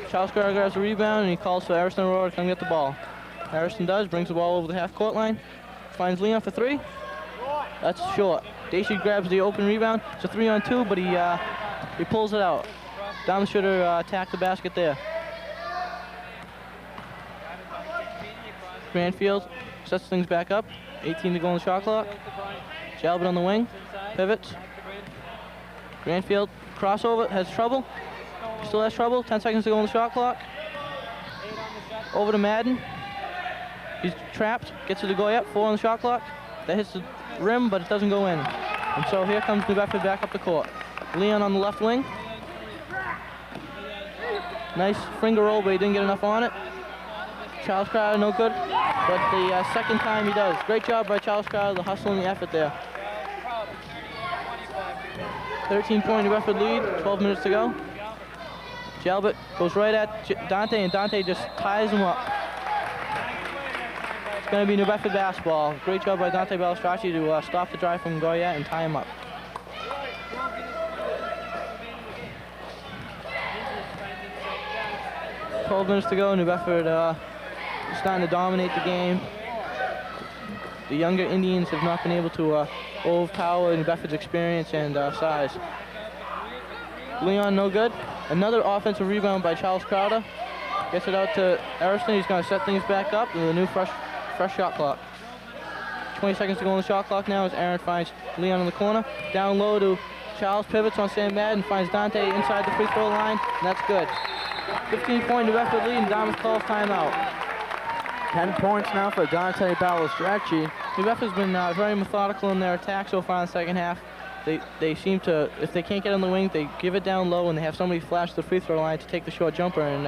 Charles Carter grabs the rebound and he calls for Ariston Aurora to come get the ball. Ariston does, brings the ball over the half-court line, finds Leon for three. That's short. Daisy grabs the open rebound. It's a 3-on-2, but he pulls it out. Dartmouth should have attacked the basket there. Granfield sets things back up. 18 to go on the shot clock. Jalbert on the wing, pivots. Granfield crossover, has trouble. Still has trouble. 10 seconds to go on the shot clock. Over to Madden. He's trapped. Gets it to Goyette. 4 on the shot clock. That hits the rim, but it doesn't go in. And so here comes New Bedford back up the court. Leon on the left wing. Nice finger roll, but he didn't get enough on it. Charles Crowder, no good. But the second time he does. Great job by Charles Crowder, the hustle and the effort there. 13-point New Bedford lead, 12 minutes to go. Jalbert goes right at Dante, and Dante just ties him up. It's going to be New Bedford basketball. Great job by Dante Balistracci to stop the drive from Goyette and tie him up. $12 minutes to go. New Bedford starting to dominate the game. The younger Indians have not been able to overpower New Bedford's experience and size. Leon, no good. Another offensive rebound by Charles Crowder. Gets it out to Ariston. He's going to set things back up with a new fresh shot clock. 20 seconds to go on the shot clock now as Aaron finds Leon in the corner. Down low to Charles, pivots on Sam Madden, finds Dante inside the free throw line, and that's good. 15-point New Bedford lead, and Dartmouth calls timeout. 10 points now for Dante Balistracci. New Bedford's been very methodical in their attack so far in the second half. They seem to, if they can't get on the wing, they give it down low and they have somebody flash the free throw line to take the short jumper, and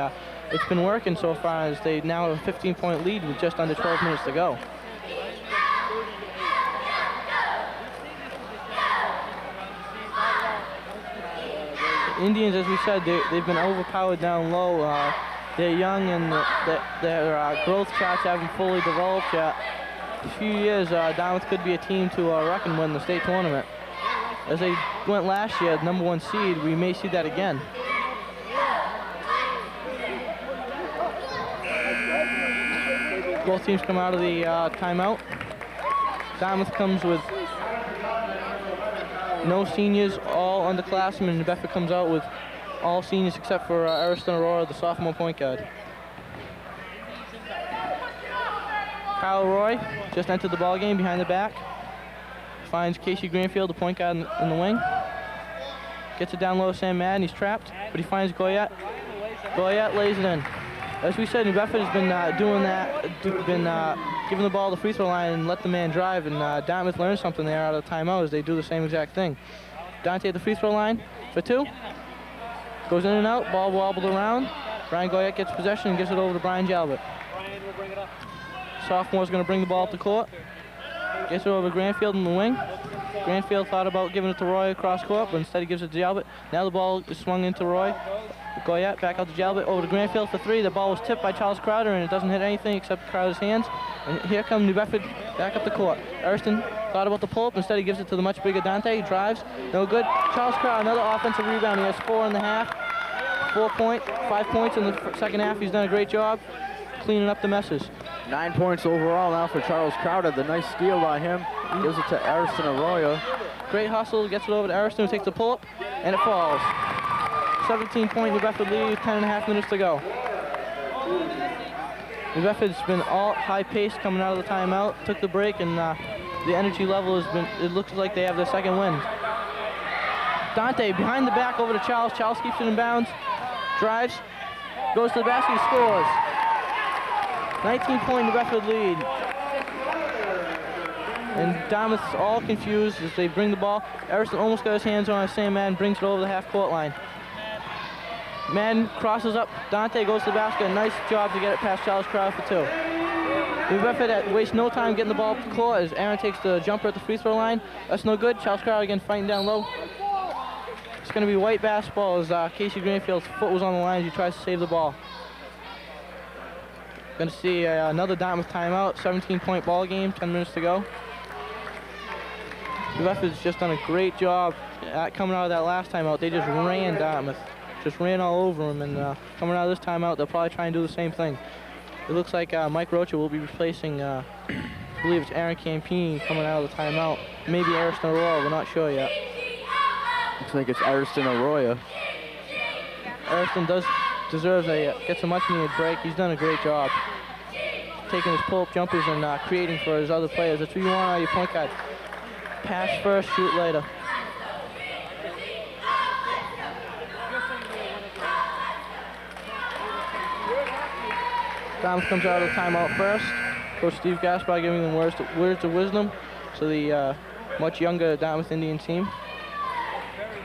it's been working so far as they now have a 15-point lead with just under 12 minutes to go. The Indians, as we said, they've been overpowered down low. They're young and their growth charts haven't fully developed yet. In a few years, Dartmouth could be a team to reckon with in the state tournament. As they went last year, #1 seed, we may see that again. Both teams come out of the timeout. Dartmouth comes with no seniors, all underclassmen, and New Bedford comes out with all seniors except for Ariston Aurora, the sophomore point guard. Kyle Roy just entered the ball game behind the back. Finds Casey Greenfield, the point guard in the wing. Gets it down low to Sam Madden. He's trapped, but he finds Goyette. Goyette lays it in. As we said, New Bedford has been doing that, giving the ball to the free throw line and let the man drive, and Dartmouth learned something there out of the timeout as they do the same exact thing. Dante at the free throw line for two. Goes in and out, ball wobbled around. Brian Goyette gets possession and gives it over to Brian Jalbert. Sophomore's going to bring the ball up the court. Gets it over to Granfield in the wing. Granfield thought about giving it to Roy across court, but instead he gives it to Jalbert. Now the ball is swung into Roy. Goyette back out to Jalbert, over to Granfield for three. The ball was tipped by Charles Crowder, and it doesn't hit anything except Crowder's hands. And here comes New Bedford back up the court. Ariston thought about the pull-up. Instead he gives it to the much bigger Dante. He drives. No good. Charles Crowder, another offensive rebound. He has 4.5. 5 points in the second half. He's done a great job cleaning up the messes. 9 points overall now for Charles Crowder. The nice steal by him. Gives it to Ariston Arroyo. Great hustle. Gets it over to Ariston, who takes the pull-up, and it falls. 17-point New Bedford lead, 10.5 minutes to go. New Bedford's been all high-paced coming out of the timeout. Took the break, and the energy level has been, it looks like they have their second win. Dante behind the back over to Charles. Charles keeps it in bounds. Drives. Goes to the basket, scores. 19-point New Bedford lead. And Dartmouth's all confused as they bring the ball. Ariston almost got his hands on it. Sam Madden brings it over the half-court line. Madden crosses up. Dante goes to the basket. Nice job to get it past Charles Crowder for two. New Bedford wastes no time getting the ball up the court as Aaron takes the jumper at the free throw line. That's no good. Charles Crowder again fighting down low. It's going to be white basketball as Casey Greenfield's foot was on the line as he tries to save the ball. Going to see another Dartmouth timeout, 17-point ball game, 10 minutes to go. The ref has just done a great job coming out of that last timeout. They just ran Dartmouth, just ran all over them, and coming out of this timeout, they'll probably try and do the same thing. It looks like Mike Rocha will be replacing, I believe it's Aaron Campini coming out of the timeout. Maybe Ariston Arroyo, we're not sure yet. Looks like it's Ariston Arroyo. Ariston gets a much needed break. He's done a great job taking his pull-up jumpers and creating for his other players. That's what you want out of your point guard. Pass first, shoot later. Dartmouth comes out of the timeout first. Coach Steve Gaspar giving them words of wisdom. So the much younger Dartmouth Indian team.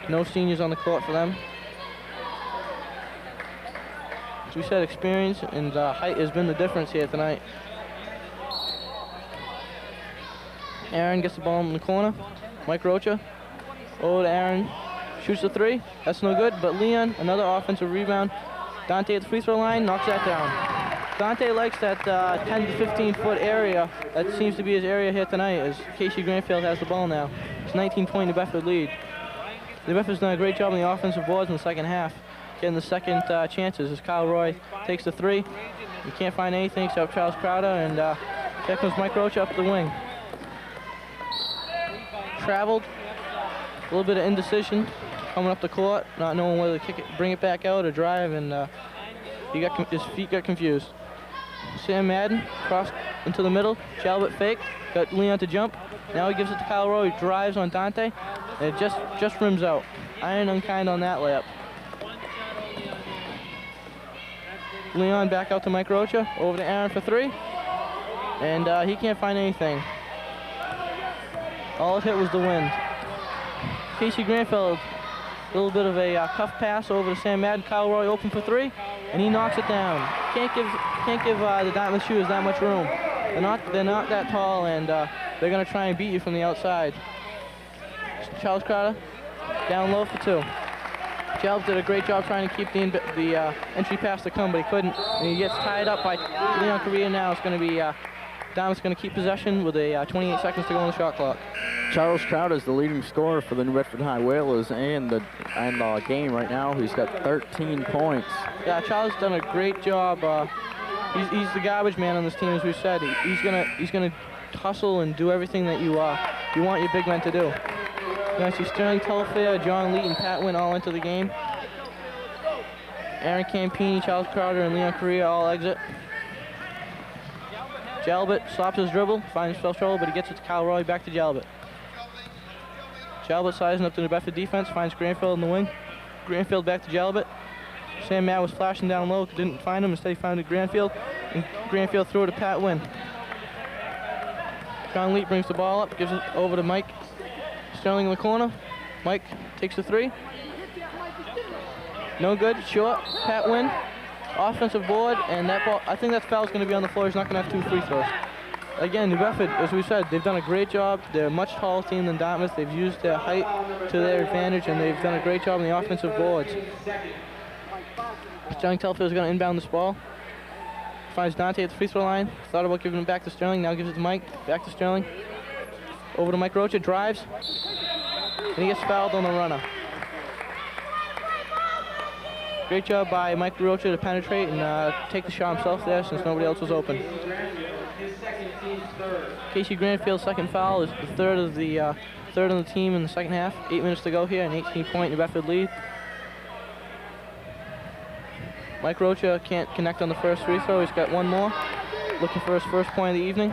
No seniors on the court for them. As we said, experience and height has been the difference here tonight. Aaron gets the ball in the corner. Mike Rocha. Over to Aaron. Shoots the three. That's no good, but Leon, another offensive rebound. Dante at the free throw line, knocks that down. Dante likes that 10 to 15 foot area. That seems to be his area here tonight as Casey Granfield has the ball now. It's 19-point New Bedford lead. New Bedford's done a great job on the offensive boards in the second half, getting the second chances as Kyle Roy takes the three. You can't find anything except Charles Crowder, and here comes Mike Rocha up the wing. Traveled, a little bit of indecision coming up the court, not knowing whether to kick it, bring it back out or drive, and his feet got confused. Sam Madden crossed into the middle, Jalbert faked, got Leon to jump. Now he gives it to Kyle Roy, he drives on Dante, and it just rims out. Iron unkind on that layup. Leon back out to Mike Rocha, over to Aaron for three, and he can't find anything. All it hit was the wind. Casey Granfield, a little bit of a cuff pass over to Sam Madden. Kyle Roy open for three, and he knocks it down. Can't give the Dartmouth shooters that much room. They're not that tall, and they're gonna try and beat you from the outside. Charles Crowder down low for two. Charles did a great job trying to keep the entry pass to come, but he couldn't. And he gets tied up by Leon Correa now. It's going to be Dartmouth's going to keep possession with 28 seconds to go on the shot clock. Charles Crowder is the leading scorer for the New Bedford High Whalers and the game right now. He's got 13 points. Yeah, Charles done a great job. He's the garbage man on this team, as we said. He's gonna hustle and do everything that you want your big men to do. You're gonna see Sterling Telfair, John Lee, and Pat Wynn all enter the game. Aaron Campini, Charles Crowder, and Leon Correa all exit. Jalbert stops his dribble, finds spell trouble, but he gets it to Kyle Roy, back to Jalbert. Jalbert sizing up to the Bedford defense, finds Granfield in the wing. Granfield back to Jalbert. Sam Matt was flashing down low, didn't find him, instead he found Granfield, and Granfield threw it to Pat Wynn. John Leet brings the ball up, gives it over to Mike. Sterling in the corner. Mike takes the three. No good, short. Pat Wynn, offensive board, and that ball, I think that foul's going to be on the floor. He's not going to have two free throws. Again, New Bedford, as we said, they've done a great job. They're a much taller team than Dartmouth. They've used their height to their advantage, and they've done a great job on the offensive boards. Sterling Telfield is going to inbound this ball. Finds Dante at the free throw line. Thought about giving it back to Sterling. Now gives it to Mike. Back to Sterling. Over to Mike Rocha. Drives. And he gets fouled on the runner. Great job by Mike Rocha to penetrate and take the shot himself there since nobody else was open. Casey Granfield's second foul is the third on the team in the second half. 8 minutes to go here, an 18-point New Bedford lead. Mike Rocha can't connect on the first free throw. He's got one more. Looking for his first point of the evening.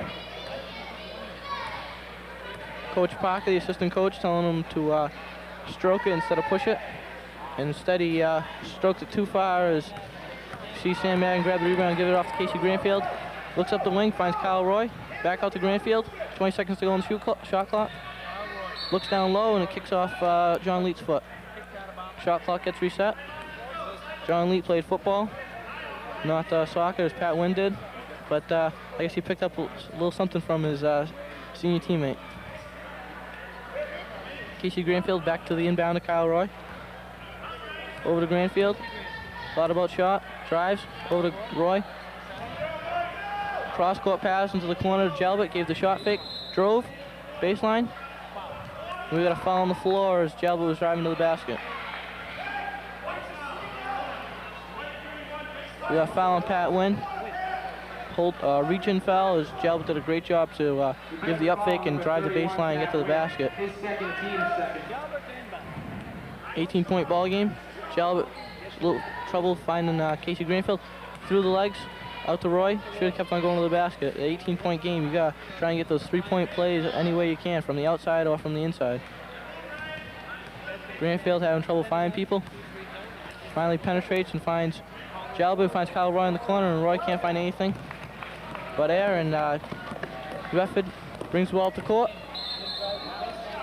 Coach Parker, the assistant coach, telling him to stroke it instead of push it. And instead he stroked it too far as you see Sam Madden grab the rebound and give it off to Casey Granfield. Looks up the wing, finds Kyle Roy. Back out to Granfield. 20 seconds to go on the shot clock. Looks down low and it kicks off John Leet's foot. Shot clock gets reset. John Leet played football, not soccer as Pat Wynn did, but I guess he picked up a little something from his senior teammate. Casey Granfield back to the inbound to Kyle Roy. Over to Granfield. Thought about shot. Drives. Over to Roy. Cross-court pass into the corner to Jalbert, gave the shot fake, drove, baseline. We got a foul on the floor as Jalbert was driving to the basket. We got a foul on Pat Wynn. Reach-in foul as Jalbert did a great job to give the up fake and drive the baseline and get to the basket. 18-point ball game. Jalbert, a little trouble finding Casey Greenfield. Through the legs, out to Roy. Should have kept on going to the basket. An 18-point game. You got to try and get those 3-point plays any way you can, from the outside or from the inside. Greenfield having trouble finding people. Finally penetrates and finds Jalbert, finds Kyle Roy in the corner, and Roy can't find anything but air, and Redford brings the ball up the court.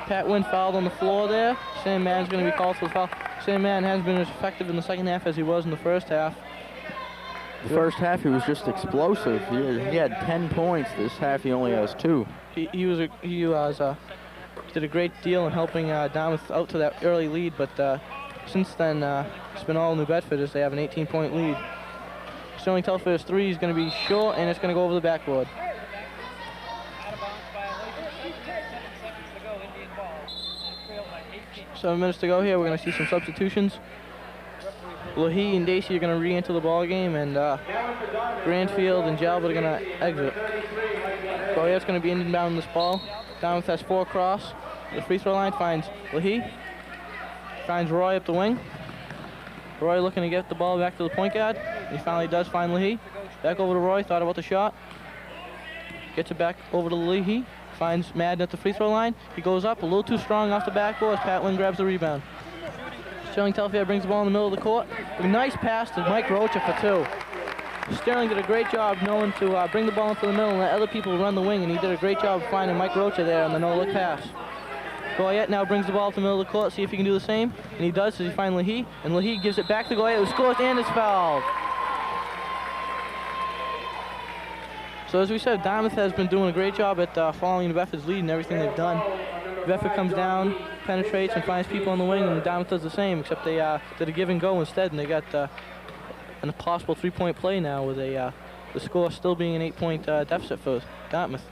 Pat Wynn fouled on the floor there. Sam Madden's going to be called for the foul. Sam Madden hasn't been as effective in the second half as he was in the first half. The first half he was just explosive. He had 10 points. This half he only has 2. He did a great deal in helping Dartmouth out to that early lead, but since then it's been all New Bedford as they have an 18-point lead. Sterling Telfair's 3 is going to be short, and it's going to go over the backboard. 7 minutes to go here. We're going to see some substitutions. Lahee and Dacey are going to re-enter the ball game, and Grandfield and Jalbert are going to exit. Goyette's going to be inbound this ball. Dartmouth has 4 across. The free throw line finds Lahee. Finds Roy up the wing. Roy looking to get the ball back to the point guard. He finally does find Lahee. Back over to Roy, thought about the shot. Gets it back over to Lahee. Finds Madden at the free throw line. He goes up a little too strong off the backboard as Pat Wynn grabs the rebound. Sterling Telfair brings the ball in the middle of the court. A nice pass to Mike Rocha for 2. Sterling did a great job knowing to bring the ball into the middle and let other people run the wing, and he did a great job finding Mike Rocha there on the no-look pass. Goyette now brings the ball to the middle of the court, see if he can do the same. And he does, as he finds Lahee. And Lahee gives it back to Goyette, who scores and is fouled. So as we said, Dartmouth has been doing a great job at following Bedford's lead in everything they've done. Bedford comes down, penetrates, and finds people on the wing, and Dartmouth does the same, except they did a give and go instead, and they got an possible 3-point play now with the score still being an 8-point deficit for Dartmouth.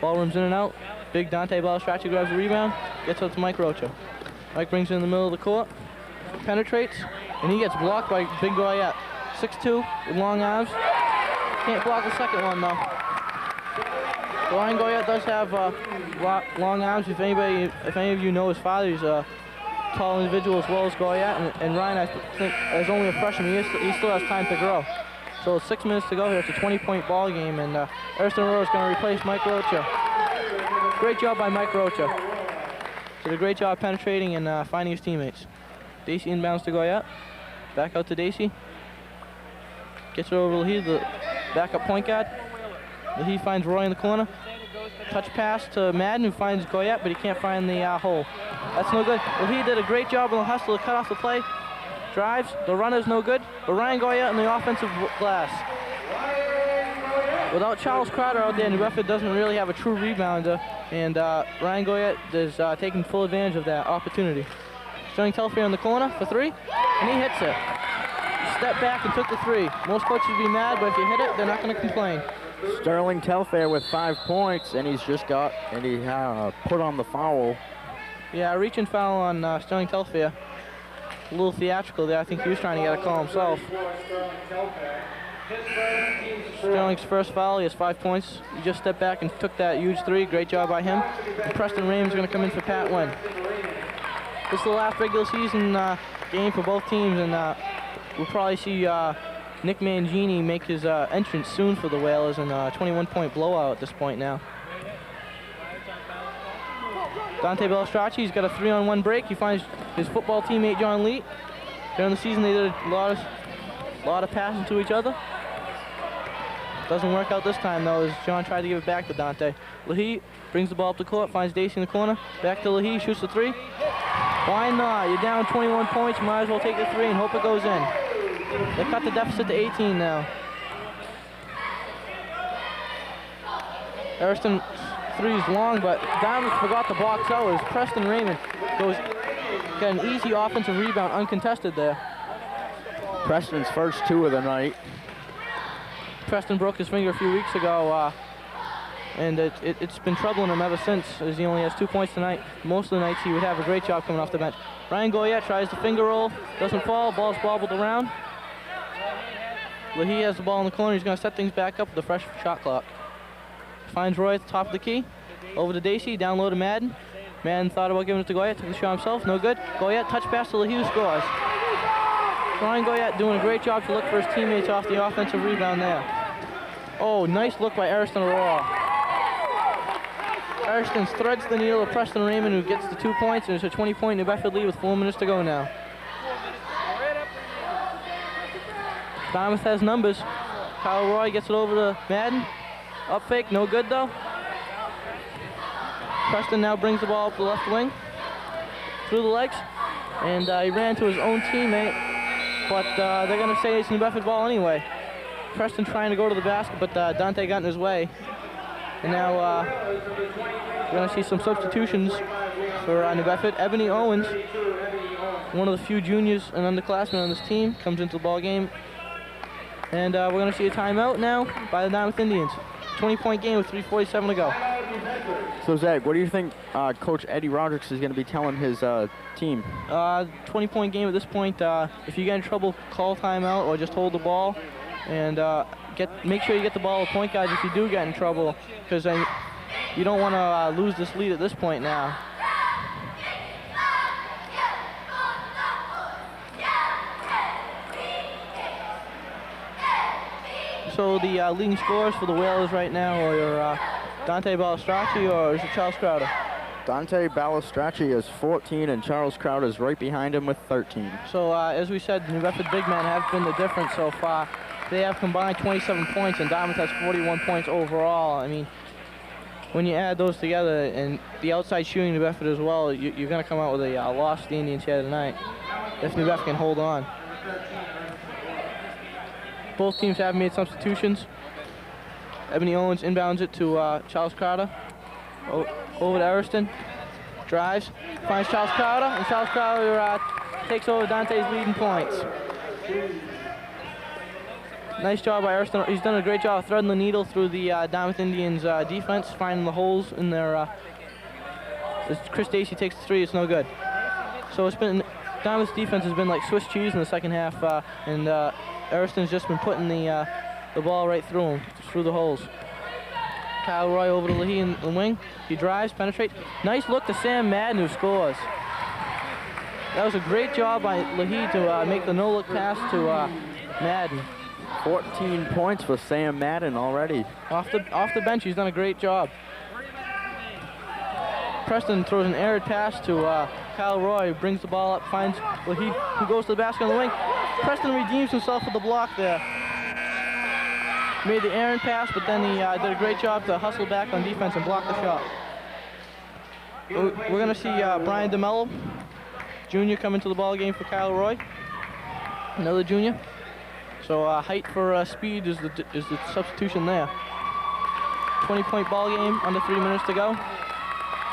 Ball rims in and out. Big Dante Balistracci grabs the rebound, gets out to Mike Rocha. Mike brings it in the middle of the court, penetrates, and he gets blocked by Big Goyette. 6'2", with long arms. Can't block the second one, though. Ryan Goyette does have long arms. If any of you know his father, he's a tall individual as well as Goyette. And Ryan, I think, is only a freshman. He still has time to grow. So it's 6 minutes to go here. It's a 20-point ball game, and Ariston Rowe is going to replace Mike Rocha. Great job by Mike Rocha. Did a great job penetrating and finding his teammates. Dacey inbounds to Goyette. Back out to Dacey. Gets it over to Lahee, the backup point guard. Lahee finds Roy in the corner. Touch pass to Madden, who finds Goyette, but he can't find the hole. That's no good. Lahee did a great job on the hustle to cut off the play. Drives, the runner's no good, but Ryan Goyette in the offensive glass. Without Charles Crowder out there, New Bedford doesn't really have a true rebounder, and Ryan Goyette is taking full advantage of that opportunity. Sterling Telfair in the corner for 3, and he hits it. Step back and took the 3. Most coaches would be mad, but if you hit it, they're not going to complain. Sterling Telfair with 5 points, and he put on the foul. Yeah, reach and foul on Sterling Telfair. A little theatrical there. I think he was trying to get a call himself. Sterling's first foul, he has 5 points. He just stepped back and took that huge 3. Great job by him. And Preston Raymond's going to come in for Pat Wynn. This is the last regular season game for both teams, and we'll probably see Nick Mangini make his entrance soon for the Whalers in a 21-point blowout at this point now. Dante Balistracci's got a 3-on-1 break. He finds his football teammate John Leet. During the season, they did a lot of passing to each other. Doesn't work out this time, though, as John tried to give it back to Dante. Lahee brings the ball up the court, finds Dacey in the corner. Back to Lahee, shoots the 3. Why not? You're down 21 points. You might as well take the 3 and hope it goes in. They cut the deficit to 18 now. Ariston 3 is long, but Dartmouth forgot to box out as Preston Raymond got an easy offensive rebound, uncontested there. Preston's first 2 of the night. Preston broke his finger a few weeks ago, and it's been troubling him ever since, as he only has 2 points tonight. Most of the nights he would have a great job coming off the bench. Ryan Goyette tries the finger roll, doesn't fall, ball's bobbled around. Leahy has the ball in the corner. He's going to set things back up with a fresh shot clock. Finds Roy at the top of the key. Over to Dacey, down low to Madden. Madden thought about giving it to Goyette, took the shot himself, no good. Goyette, touch pass to Leahy, who scores. Ryan Goyette doing a great job to look for his teammates off the offensive rebound there. Oh, nice look by Ariston Aurora. Ariston threads the needle of Preston Raymond, who gets the 2 points, and it's a 20-point New Bedford lead with 4 minutes to go now. Dartmouth has numbers. Kyle Roy gets it over to Madden. Up fake, no good though. Preston now brings the ball up the left wing. Through the legs. And he ran to his own teammate. But they're going to say it's New Bedford ball anyway. Preston trying to go to the basket, but Dante got in his way. And now we're going to see some substitutions for New Bedford. Ebony Owens, one of the few juniors and underclassmen on this team, comes into the ball game. And we're going to see a timeout now by the Dartmouth Indians. 20-point game with 3:47 to go. So, Zach, what do you think Coach Eddie Rodricks is going to be telling his team? 20-point game at this point. If you get in trouble, call timeout or just hold the ball. And make sure you get the ball to point guards if you do get in trouble, because you don't want to lose this lead at this point now. So the leading scorers for the Whalers right now are Dante Balistracci, or is it Charles Crowder? Dante Balistracci is 14, and Charles Crowder is right behind him with 13. So as we said, the New Bedford big men have been the difference so far. They have combined 27 points, and Dartmouth has 41 points overall. I mean, when you add those together, and the outside shooting New Bedford as well, you're going to come out with a loss to the Indians here tonight, if New Bedford can hold on. Both teams have made substitutions. Ebony Owens inbounds it to Charles Crowder. Over to Ariston. Drives, finds Charles Crowder, and Charles Crowder takes over Dante's leading points. Nice job by Ariston. He's done a great job of threading the needle through the Dartmouth Indians defense, finding the holes in their... as Chris Dacey takes the three, it's no good. So it's been... Dartmouth's defense has been like Swiss cheese in the second half, and Ariston's just been putting the ball right through him, through the holes. Kyle Roy over to Leahy in the wing. He drives, penetrates. Nice look to Sam Madden, who scores. That was a great job by Leahy to make the no-look pass to Madden. 14 points for Sam Madden already. Off the bench, he's done a great job. Preston throws an errant pass to Kyle Roy, brings the ball up, finds Leahy, who goes to the basket on the wing. Preston redeems himself with the block there. Made the errant pass, but then he did a great job to hustle back on defense and block the shot. We're going to see Brian DeMello, junior, come into the ball game for Kyle Roy. Another junior. So height for speed is the substitution there. 20-point ball game, under 3 minutes to go.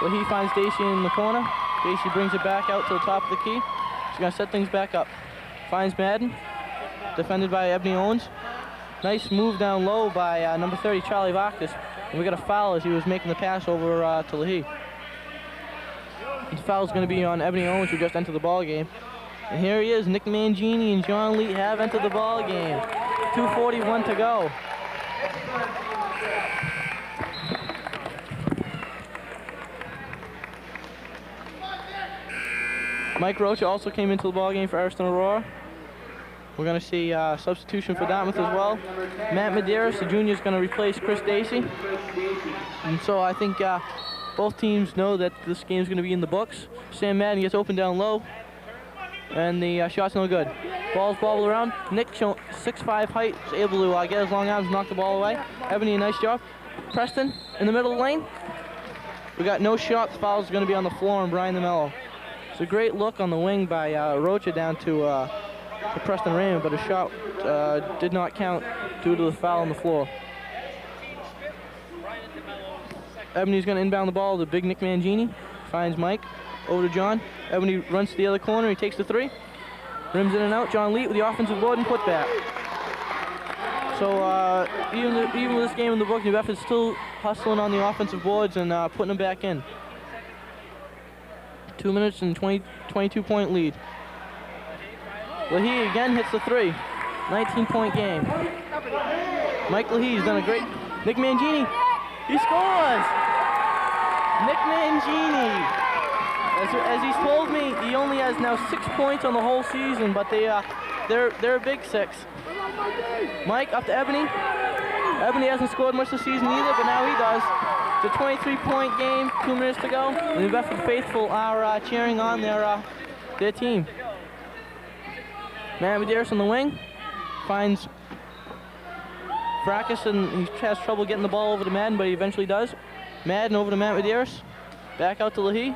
Leahy finds Dacey in the corner. Dacey brings it back out to the top of the key. He's going to set things back up. Finds Madden, defended by Ebony Owens. Nice move down low by number 30, Charlie Varkas. And we got a foul as he was making the pass over to Leahy. The foul is going to be on Ebony Owens, who just entered the ball game. And here he is, Nick Mangini and John Lee have entered the ball game. 2:41 to go. Mike Rocha also came into the ball game for Ariston Aurora. We're going to see substitution for Dartmouth as well. Matt Medeiros, the junior, is going to replace Chris Dacey. And so I think both teams know that this game is going to be in the books. Sam Madden gets open down low, and the shot's no good. Ball's bobbled around. Nick, 6'5" height, is able to get his long arms and knock the ball away. Ebony, a nice job. Preston in the middle of the lane. We got no shot. The foul is going to be on the floor, and Brian DeMello. It's a great look on the wing by Rocha down to Preston Raymond, but a shot did not count due to the foul on the floor. Ebony's going to inbound the ball to big Nick Mangini. Finds Mike. Over to John. Ebony runs to the other corner. He takes the three. Rims in and out. John Lee with the offensive board and putback. So even with this game in the book, New Bedford's still hustling on the offensive boards and putting them back in. 2 minutes and 22-point lead. Leahy again hits the three. 19-point game. Mike Leahy's done a great. Nick Mangini, he scores! Nick Mangini. As he's told me, he only has now 6 points on the whole season, but they're a big 6. Mike up to Ebony. Ebony hasn't scored much this season either, but now he does. It's a 23-point game, 2 minutes to go. The New Bedford faithful are cheering on their team. Matt Medeiros on the wing finds Fracas, and he has trouble getting the ball over to Madden, but he eventually does. Madden over to Matt Medeiros. Back out to Leahy.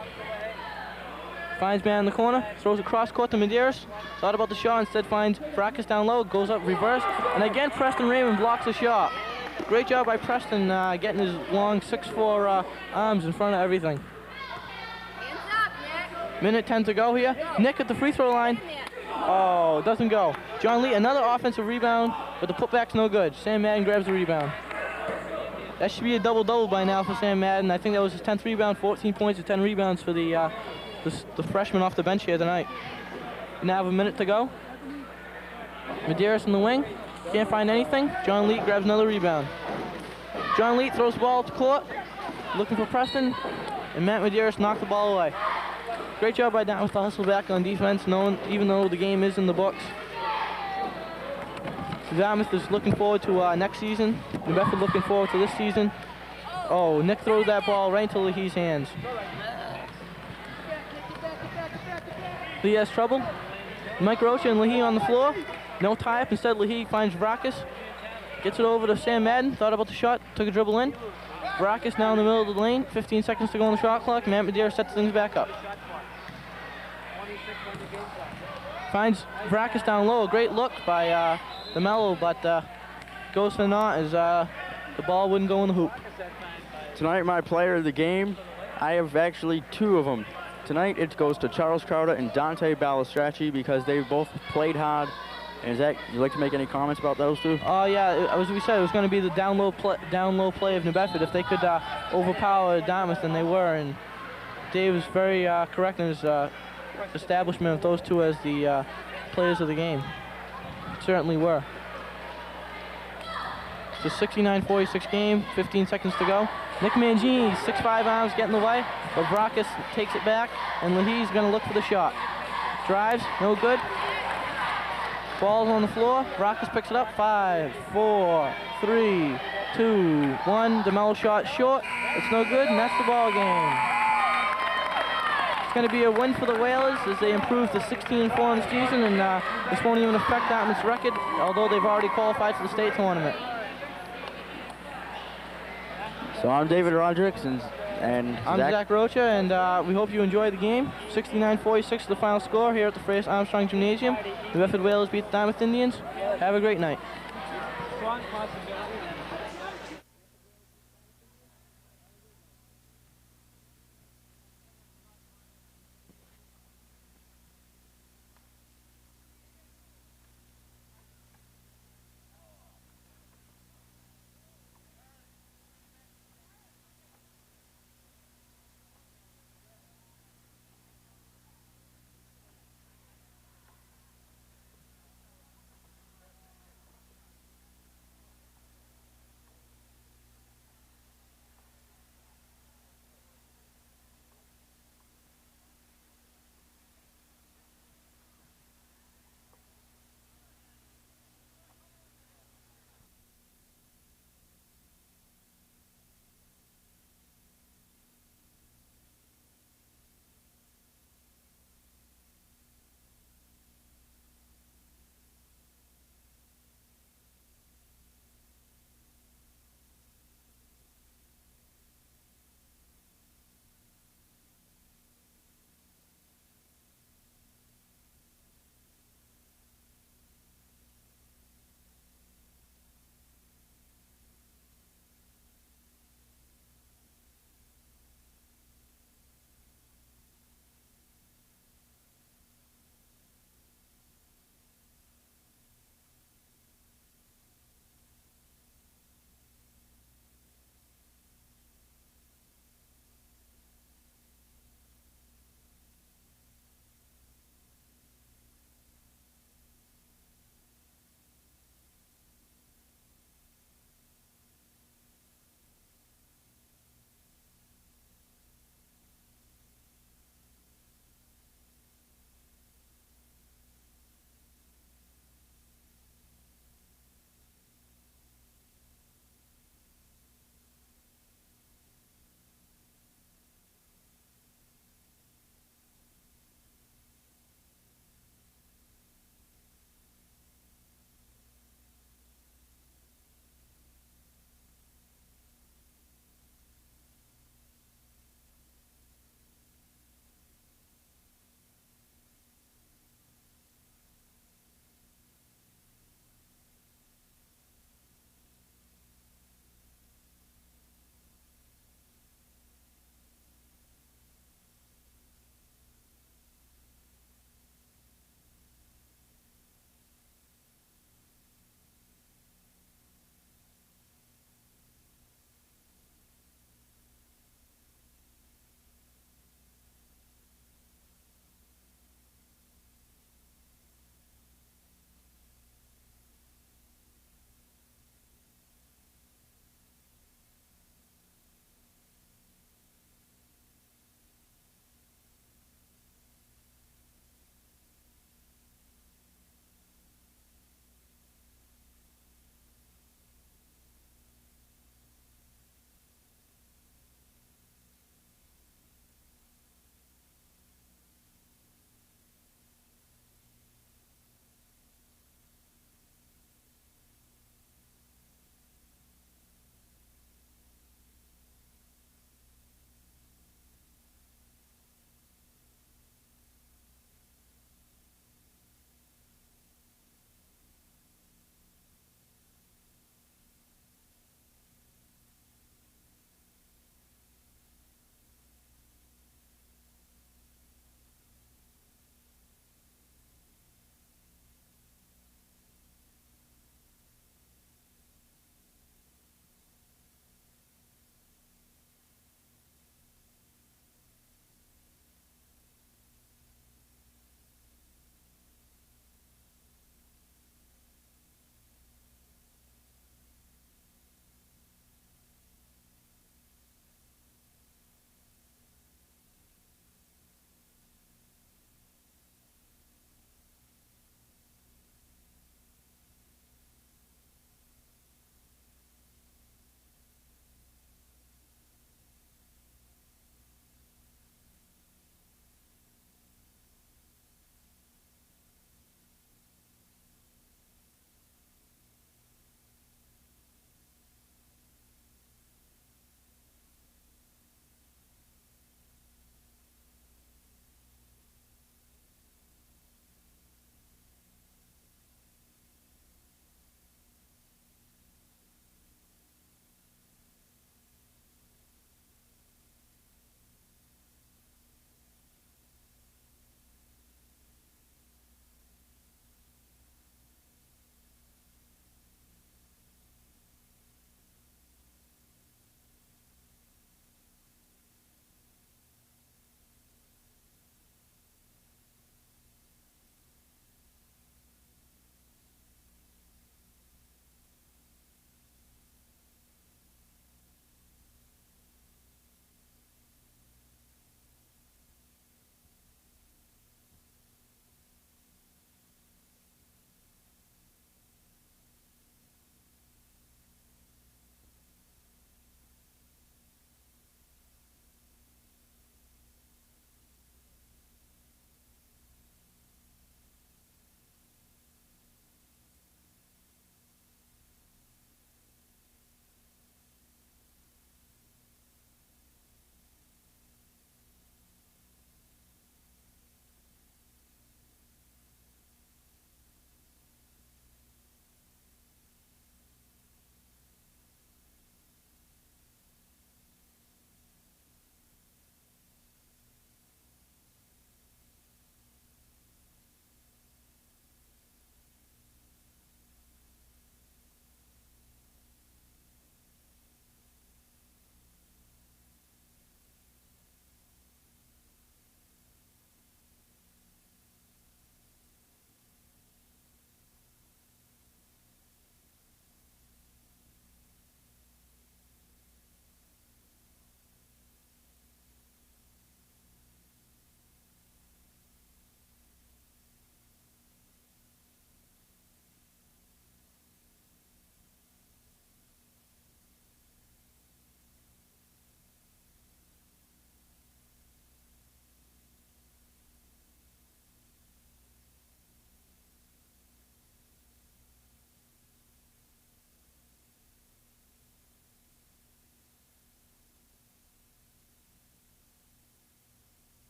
Finds man in the corner, throws across court to Medeiros. Thought about the shot, instead finds Fracas down low, goes up reverse, and again Preston Raymond blocks the shot. Great job by Preston getting his long 6'4" arms in front of everything. Minute 10 to go here. Nick at the free throw line. Oh, doesn't go. John Lee, another offensive rebound, but the putback's no good. Sam Madden grabs the rebound. That should be a double-double by now for Sam Madden. I think that was his 10th rebound, 14 points and 10 rebounds for the freshman off the bench here tonight. We now have a minute to go. Medeiros in the wing. Can't find anything. John Lee grabs another rebound. John Lee throws the ball to court, looking for Preston, and Matt Medeiros knocked the ball away. Great job by Dartmouth to hustle back on defense, even though the game is in the books. Dartmouth is looking forward to next season. New Bedford looking forward to this season. Oh, Nick throws that ball right into Leahy's hands. Lee has trouble. Mike Rocha and Leahy on the floor. No tie-up. Instead, Leahy finds Vracus. Gets it over to Sam Madden. Thought about the shot. Took a dribble in. Vracus now in the middle of the lane. 15 seconds to go on the shot clock. Matt Medeiros sets things back up. Finds Vracus down low. A great look by the Mellow, but goes for naught as the ball wouldn't go in the hoop. Tonight, my player of the game, I have actually 2 of them. Tonight, it goes to Charles Crowder and Dante Balistracci because they both played hard. And is that, you like to make any comments about those 2? Oh yeah, as we said, it was going to be the down low play of New Bedford. If they could overpower Dartmouth, then they were. And Dave was very correct in his establishment of those 2 as the players of the game. Certainly were. It's a 69-46 game, 15 seconds to go. Nick Mangini, 6'5" arms, get in the way, but Vracus takes it back, and Leahy's going to look for the shot. Drives, no good. Ball's on the floor. Vracus picks it up. 5, 4, 3, 2, 1. DeMello shot short. It's no good, and that's the ball game. It's going to be a win for the Whalers as they improve to 16-4 in the season, and this won't even affect Dartmouth's record, although they've already qualified for the state tournament. So I'm David Rodrigues, and I'm Zach Rocha, and we hope you enjoyed the game. 69-46 the final score here at the Fraser Armstrong Gymnasium. The Bedford Whalers beat the Dartmouth Indians. Have a great night.